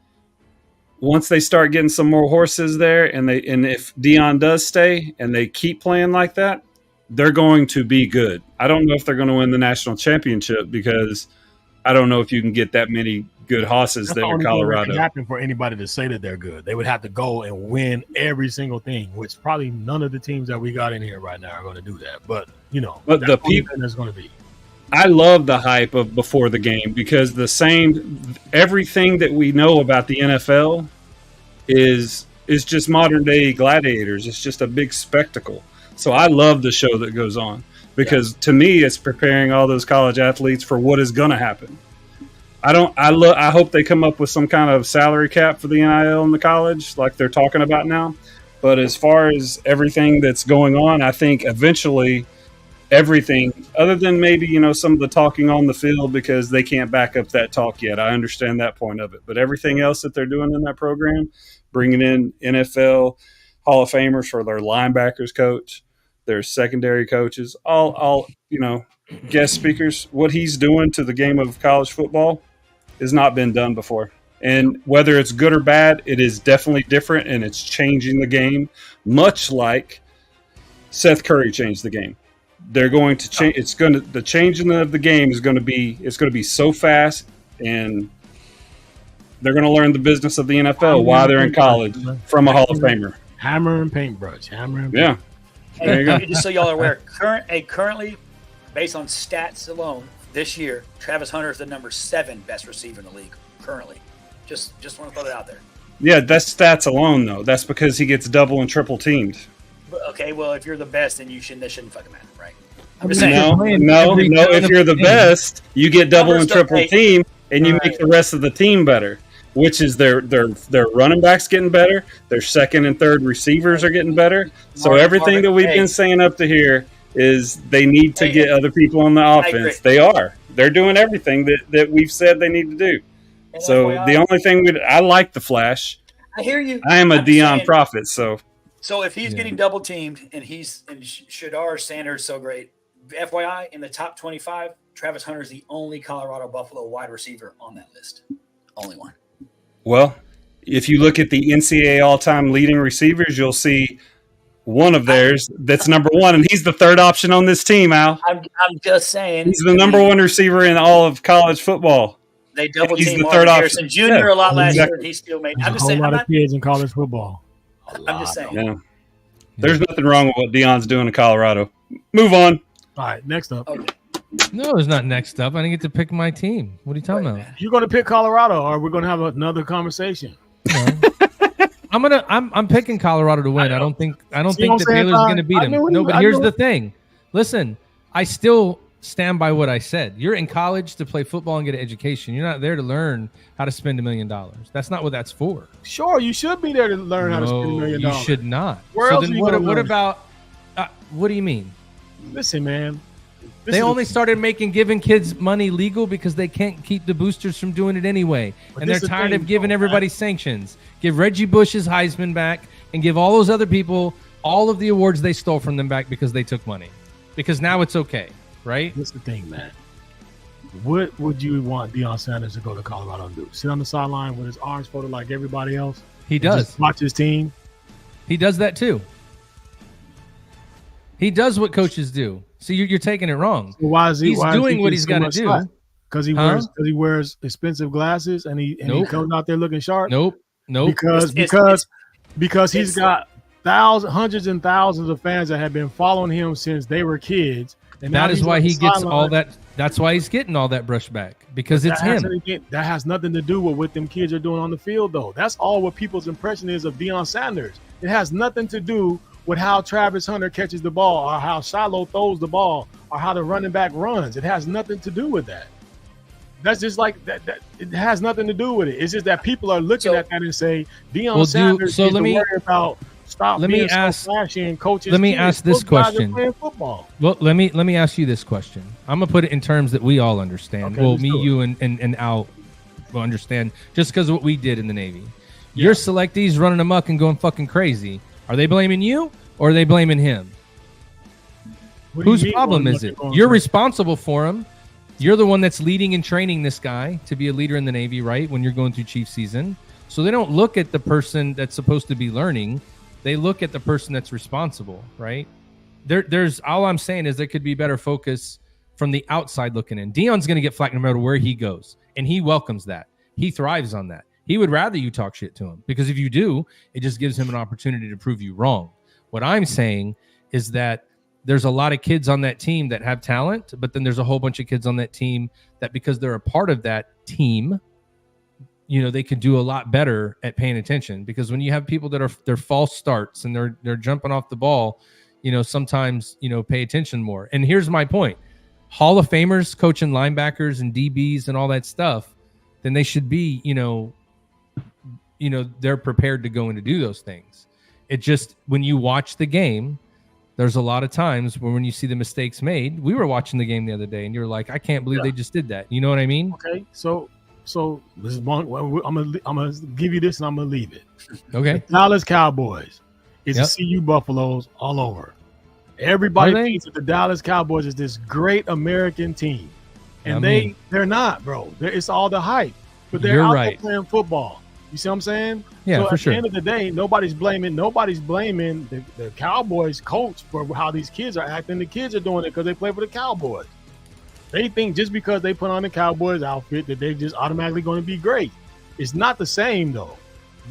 once they start getting some more horses there, and if Deion does stay and they keep playing like that, they're going to be good. I don't know if they're going to win the national championship, because I don't know if you can get that many good horses there in Colorado. It happen for anybody to say that they're good. They would have to go and win every single thing, which probably none of the teams that we got in here right now are going to do that. But the people is going to be. I love the hype of before the game, because everything that we know about the NFL is just modern day gladiators. It's just a big spectacle. So I love the show that goes on, because to me, it's preparing all those college athletes for what is going to happen. I hope they come up with some kind of salary cap for the NIL in the college, like they're talking about now. But as far as everything that's going on, I think eventually everything, other than maybe, some of the talking on the field, because they can't back up that talk yet. I understand that point of it. But everything else that they're doing in that program, bringing in NFL Hall of Famers for their linebackers coach, their secondary coaches, all guest speakers, what he's doing to the game of college football has not been done before. And whether it's good or bad, it is definitely different, and it's changing the game, much like Seth Curry changed the game. They're going to change. The changing of the game is going to be so fast, and They're going to learn the business of the NFL while they're in college from a Hall of Famer. Hammer and paintbrush. Hammer and Yeah. There you go. Just so y'all are aware, currently, based on stats alone, this year, Travis Hunter is the number 7 best receiver in the league currently. Just want to throw that out there. Yeah, that's stats alone, though. That's because he gets double and triple teamed. But, okay, well, if you're the best, then that shouldn't fucking matter, right? I'm just just saying. No. If you're the best, you get double and triple team, and you make the rest of the team better. Which is their running backs getting better, their second and third receivers are getting better. So everything that we've been saying up to here is they need to get other people on the offense. They are. They're doing everything that we've said they need to do. And so FYI, the only thing I like the Flash. I hear you. I am a Dion prophet, so if he's getting double teamed and Shadar Sanders so great, FYI, in the top 25, Travis Hunter is the only Colorado Buffalo wide receiver on that list. Only one. Well, if you look at the NCAA all-time leading receivers, you'll see one of theirs that's number 1, and he's the third option on this team, Al. I'm just saying. He's the number 1 receiver in all of college football. They double He's team the Marvin third Harrison option. Jr. a lot last exactly. year, and he still made. There's I'm just a saying. whole lot of kids in college football. I'm just saying. Yeah. There's nothing wrong with what Dion's doing in Colorado. Move on. All right, next up. Okay. No, it's not next up. I didn't get to pick my team. What are you talking about? You're going to pick Colorado, or we're going to have another conversation. I'm picking Colorado to win. I don't think that Taylor's going to beat him. No, but here's the thing. Listen, I still stand by what I said. You're in college to play football and get an education. You're not there to learn how to spend $1 million. That's not what that's for. Sure, you should be there to learn how to spend $1 million. You should not. Where so else then are you what gonna about what do you mean? Listen, man. They only started giving kids money legal because they can't keep the boosters from doing it anyway. And they're tired of giving everybody sanctions. Give Reggie Bush his Heisman back and give all those other people all of the awards they stole from them back because they took money. Because now it's okay, right? That's the thing, man. What would you want Deion Sanders to go to Colorado and do? Sit on the sideline with his arms folded like everybody else? He does. Just watch his team? He does that too. He does what coaches do. So you're taking it wrong. So why is he? He's doing what he's got to do. Because he wears expensive glasses and he comes out there looking sharp. Nope. Because he's got hundreds and thousands of fans that have been following him since they were kids. And that is why he gets all that. That's why he's getting all that brushback because it's him. That has nothing to do with what them kids are doing on the field, though. That's all what people's impression is of Deion Sanders. It has nothing to do with how Travis Hunter catches the ball or how Shiloh throws the ball or how the running back runs. It has nothing to do with that. That's just like that. It has nothing to do with it. It's just that people are looking at that and say Deion Sanders needs to worry about flashy and coaches. Let me ask this question. Football. Well, let me ask you this question. I'm gonna put it in terms that we all understand. Okay, me, you, and Al will understand just because of what we did in the Navy. Your selectees running amok and going fucking crazy. Are they blaming you or are they blaming him? Whose problem is it? You're responsible for him. You're the one that's leading and training this guy to be a leader in the Navy, right? When you're going through chief season. So they don't look at the person that's supposed to be learning. They look at the person that's responsible, right? There's all I'm saying is there could be better focus from the outside looking in. Deion's going to get flack no matter where he goes. And he welcomes that. He thrives on that. He would rather you talk shit to him because if you do, it just gives him an opportunity to prove you wrong. What I'm saying is that there's a lot of kids on that team that have talent, but then there's a whole bunch of kids on that team that because they're a part of that team, they can do a lot better at paying attention because when you have people that they're false starts and they're jumping off the ball, sometimes, pay attention more. And here's my point. Hall of Famers coaching linebackers and DBs and all that stuff, then they should be, they're prepared to go in to do those things. It just, when you watch the game, there's a lot of times when you see the mistakes made. We were watching the game the other day and you're like, I can't believe they just did that. You know what I mean? Okay. So this is one. I'm gonna give you this and I'm gonna leave it. Okay. The Dallas Cowboys is the CU Buffaloes all over. Everybody thinks that the Dallas Cowboys is this great American team, and they're not, bro. It's all the hype, but they're out there playing football. You see what I'm saying? Yeah, so for sure. At the end of the day, nobody's blaming the Cowboys coach for how these kids are acting. The kids are doing it because they play for the Cowboys. They think just because they put on the Cowboys outfit that they're just automatically going to be great. It's not the same though.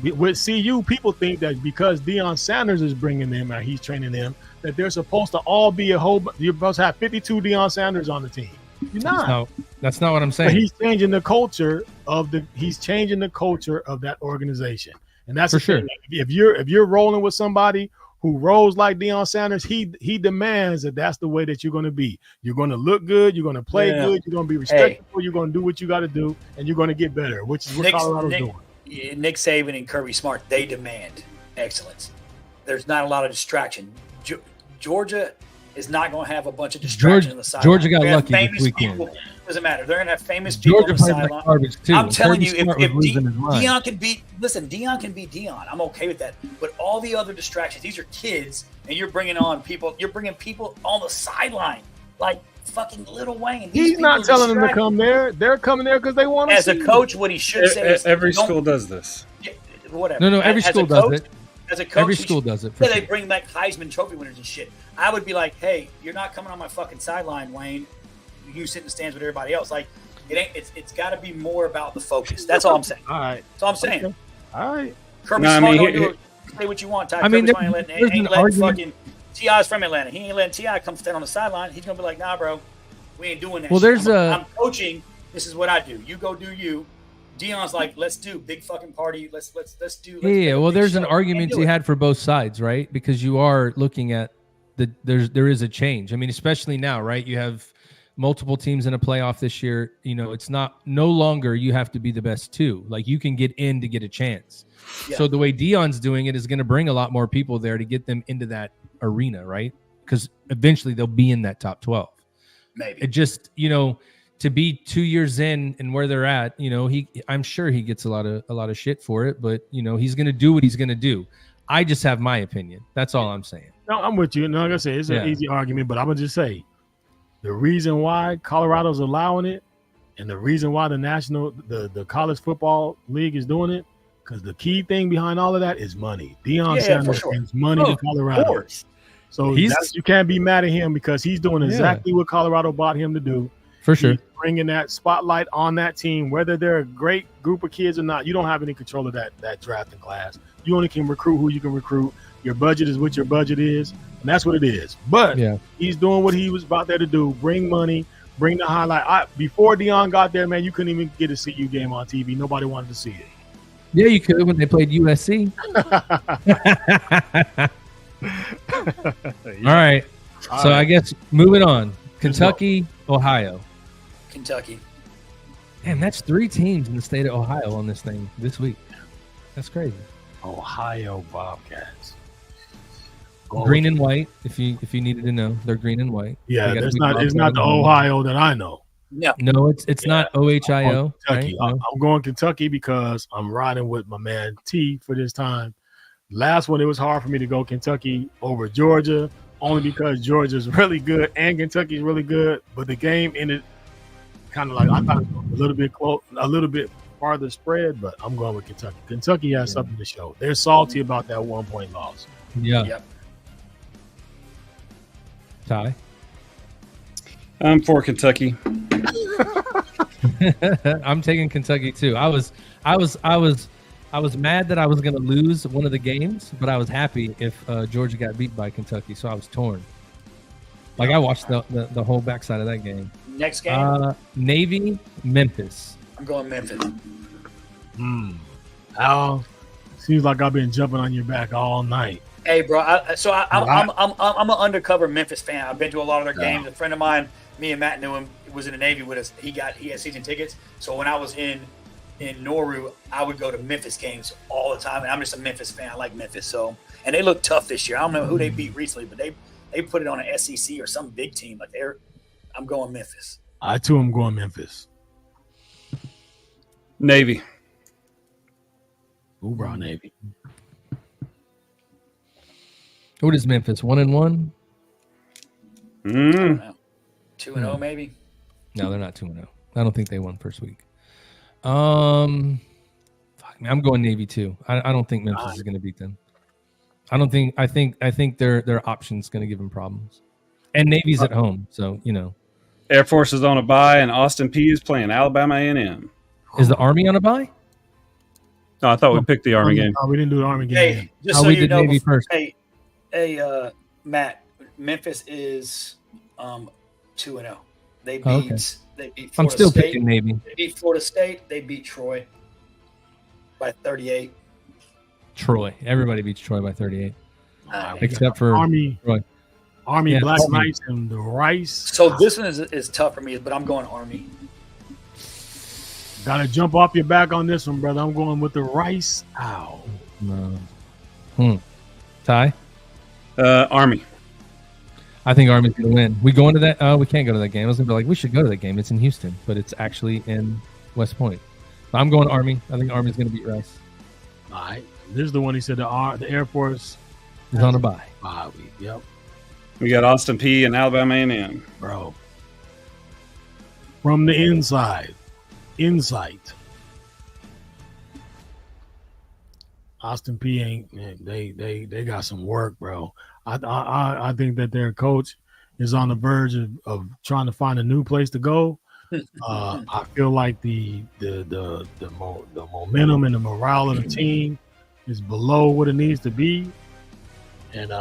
With CU, people think that because Deion Sanders is bringing them or he's training them, that they're supposed to all be you're supposed to have 52 Deion Sanders on the team. You're not. No, that's not what I'm saying. But he's changing the culture of that organization, and that's For the thing. If you're rolling with somebody who rolls like Deion Sanders, he demands that that's the way that you're going to be. You're going to look good. You're going to play good. You're going to be respectful. You're going to do what you got to do, and you're going to get better, which is what Colorado's doing. Nick Saban and Kirby Smart, they demand excellence. There's not a lot of distraction. Georgia is not going to have a bunch of distractions on the sideline. Georgia got lucky this weekend. Doesn't matter. They're going to have famous people on the sideline. I'm telling you, if Deion can beat Deion. I'm okay with that. But all the other distractions, these are kids, and you're bringing people on the sideline like fucking Lil Wayne. He's not telling them to come there. They're coming there because they want to. As a coach, what he should say is every school does this. Whatever. No, every school does it. As a coach, every school does it. They bring back Heisman Trophy winners and shit. I would be like, hey, you're not coming on my fucking sideline, Wayne. You sit in the stands with everybody else. Like, it ain't. It's got to be more about the focus. That's all I'm saying. All right. That's all I'm saying. Okay. All right. Kirby Smart don't do it. Say what you want, Ty. Kirby Smart ain't letting fucking T.I.'s from Atlanta. He ain't letting T.I. come stand on the sideline. He's gonna be like, nah, bro, we ain't doing that. Well, shit. I'm coaching. This is what I do. You go do you. Deion's like, let's do big fucking party. Let's do. Well, there's an argument you had for both sides, right? Because you are looking at there is a change. I mean, especially now, right? You have multiple teams in a playoff this year. You know, it's no longer you have to be the best two. Like, you can get in to get a chance. Yeah. So the way Deion's doing it is going to bring a lot more people there to get them into that arena, right? Because eventually they'll be in that top 12. Maybe. It just, to be 2 years in and where they're at, I'm sure he gets a lot of shit for it, but he's going to do what he's going to do. I just have my opinion. That's all I'm saying. No, I'm with you. No, like I said, it's an easy argument, but I'm gonna just say the reason why Colorado's allowing it and the reason why the college football league is doing it, because the key thing behind all of that is money. Deion Sanders brings money to Colorado. So you can't be mad at him because he's doing exactly what Colorado bought him to do. For sure. He's bringing that spotlight on that team, whether they're a great group of kids or not. You don't have any control of that drafting class. You only can recruit who you can recruit. Your budget is what your budget is, and that's what it is. But he's doing what he was about there to do: bring money, bring the highlight. Before Deion got there, man, you couldn't even get a CU game on TV. Nobody wanted to see it. Yeah, you could when they played USC. All right. So I guess moving on. Kentucky, Ohio. Kentucky. Damn, that's 3 teams in the state of Ohio on this thing this week. That's crazy. Ohio Bobcats. Green and white. If you needed to know, they're green and white. Yeah, it's not the Ohio that I know. No, it's not OHIO. Kentucky. Right? I'm going Kentucky because I'm riding with my man T for this time. Last one, it was hard for me to go Kentucky over Georgia, only because Georgia's really good and Kentucky's really good. But the game ended kind of like I thought it was a little bit close, a little bit farther spread. But I'm going with Kentucky. Kentucky has something to show. They're salty about that 1-point loss. Yeah. Yep. Ty. I'm for Kentucky. I'm taking Kentucky too. I was mad that I was going to lose one of the games, but I was happy if Georgia got beat by Kentucky, so I was torn. Like, I watched the whole backside of that game. Next game? Navy, Memphis. I'm going Memphis. Al, seems like I've been jumping on your back all night. Hey, bro. I'm an undercover Memphis fan. I've been to a lot of their games. A friend of mine, me and Matt knew him, was in the Navy with us. He had season tickets. So when I was in Nauru, I would go to Memphis games all the time. And I'm just a Memphis fan. I like Memphis. So, and they look tough this year. I don't know who they beat recently, but they put it on an SEC or some big team. I'm going Memphis. I too am going Memphis. Navy. Hoorah, Navy. What is Memphis? 1-1? 2-0 maybe. No, they're not 2-0. I don't think they won first week. Fuck, man, I'm going Navy too. I don't think Memphis is going to beat them. I think their option's going to give them problems. And Navy's at home, so Air Force is on a bye, and Austin Peay is playing Alabama A&M. Is the Army on a bye? No, I thought we picked the Army game. Oh, we didn't do the Army game. Hey, just so we you did know, Navy first. Hey, Matt, Memphis is 2-0. They beat Okay. they beat I'm Florida still State. picking Navy. They beat Florida State. They beat Troy by 38. Troy. Everybody beats Troy by 38, Uh, except for Army, Troy. Army, Yeah, Black Army. Knights, and the Rice. So this one is tough for me, but I'm going Army. Gotta jump off your back on this one, brother. I'm going with the Rice. Ow. Ty? Army. I think Army's going to win. We going to that? We can't go to that game. I was going to be like, we should go to that game. It's in Houston, but it's actually in West Point. I'm going Army. I think Army's going to beat Rice. All right. This is the one he said the Air Force He's on a bye. bye week. Yep, We got Austin P and Alabama A&M. bro. From the inside, insight. Austin P ain't man, they got some work, bro. I think that their coach is on the verge of trying to find a new place to go. I feel like the momentum and the morale of the team is below what it needs to be, and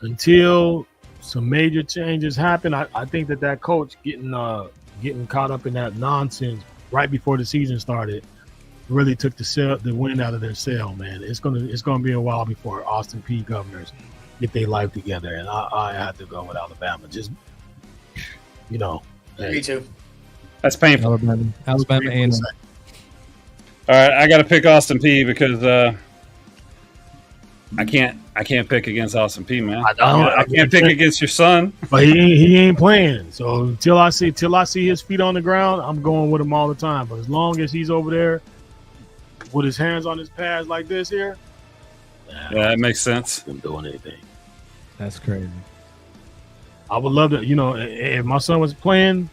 until some major changes happen, I think that coach getting caught up in that nonsense right before the season started really took the wind out of their sail, man. It's gonna be a while before Austin P Governors get their life together, and I have to go with Alabama. Just hey. Me too. That's painful. Alabama A&M. All right, I got to pick Austin P because I can't pick against Austin P, man. I can't pick against your son. But he ain't playing. So until I see his feet on the ground, I'm going with him all the time. But as long as he's over there with his hands on his pads like this here, Yeah, that makes sense. I'm doing anything. That's crazy. I would love to, if my son was playing,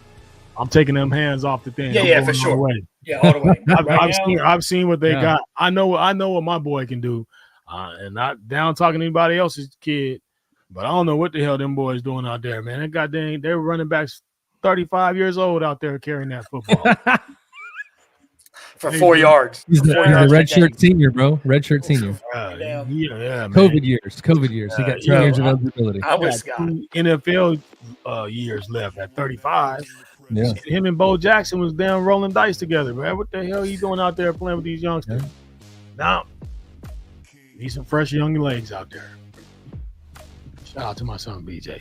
I'm taking them hands off the thing. I'm Yeah, going for all sure. the way. Yeah, all the way. I've seen what they Yeah. got. I know what my boy can do, and not down talking to anybody else's kid. But I don't know what the hell them boys doing out there, man. They're running backs 35 years old out there carrying that football. For 4 yards. He's the 4 yards red a game. shirt senior, bro. Red shirt senior. Yeah, man. COVID years. He got 2 years of eligibility. I He was got God. 2 NFL years left at 35. Yeah. Him and Bo Jackson was down rolling dice together, man. What the hell are you doing out there playing with these youngsters? Now, need some fresh young legs out there. Shout out to my son, BJ.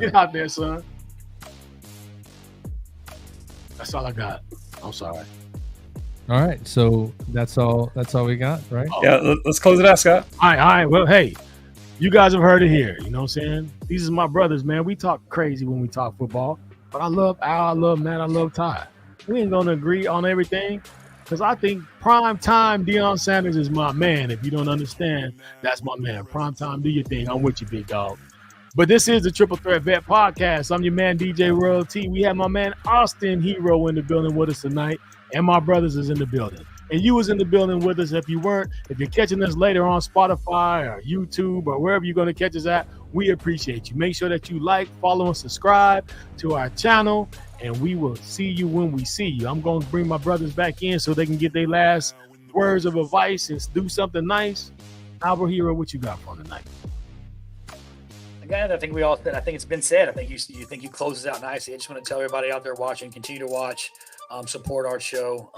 Get out there, son. That's all I got. I'm sorry. All right. So that's all we got, right? Yeah, let's close it out, Scott. All right. Well, hey, you guys have heard it here. You know what I'm saying? These are my brothers, man. We talk crazy when we talk football, but I love Al, I love Matt, I love Ty. We ain't gonna agree on everything because I think prime time Deion Sanders is my man. If you don't understand, that's my man. Prime time, do your thing. I'm with you, big dog. But this is the Triple Threat Vet Podcast. I'm your man, DJ Royalty. We have my man Austin Hero in the building with us tonight, and my brothers is in the building. And you was in the building with us. If you weren't, if you're catching us later on Spotify or YouTube or wherever you're going to catch us at, we appreciate you. Make sure that you like, follow, and subscribe to our channel, and we will see you when we see you. I'm going to bring my brothers back in so they can get their last words of advice and do something nice. Albert Hero, what you got for tonight? Again, I think we all said. I think it's been said. I think you close this out nicely. I just want to tell everybody out there watching, continue to watch, support our show.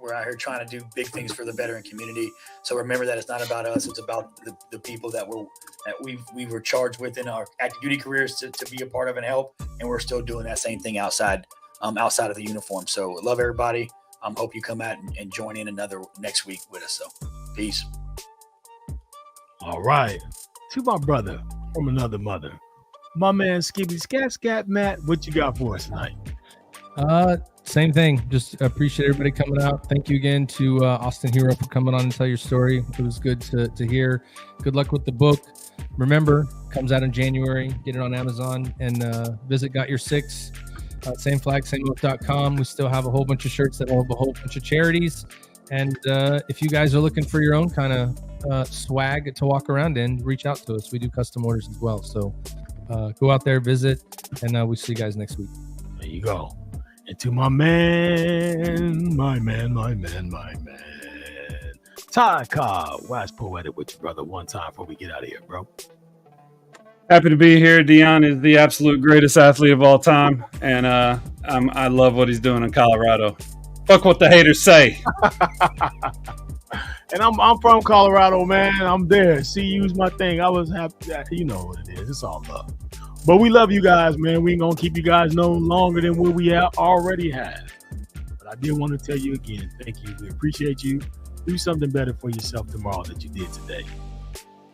We're out here trying to do big things for the veteran community. So remember that it's not about us; it's about the people that we were charged with in our active duty careers to be a part of and help. And we're still doing that same thing outside of the uniform. So love everybody. Hope you come out and join in another next week with us. So peace. All right. To my brother from another mother, my man Skibby Scat Matt, what you got for us tonight? Same thing. Just appreciate everybody coming out. Thank you again to Austin Hero for coming on and tell your story. It was good to hear. Good luck with the book. Remember, comes out in January. Get it on Amazon and visit Got Your Six. Same flag, sameoak.com. We still have a whole bunch of shirts that will have a whole bunch of charities. And if you guys are looking for your own kind of swag to walk around in, reach out to us. We do custom orders as well. So go out there, visit, and we'll see you guys next week. There you go. And to my man, Ty Cobb, Wax Poetic with your brother one time before we get out of here, bro. Happy to be here. Dion is the absolute greatest athlete of all time, and I love what he's doing in Colorado. Fuck what the haters say. And I'm from Colorado, man. I'm there. CU's my thing. I was happy. You know what it is. It's all love. But we love you guys, man. We ain't gonna keep you guys no longer than what we already have. But I did want to tell you again, thank you. We appreciate you. Do something better for yourself tomorrow that you did today.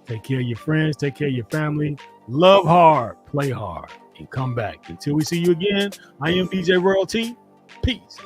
Take care of your friends. Take care of your family. Love hard, play hard, and come back. Until we see you again, I am DJ Royalty. Peace.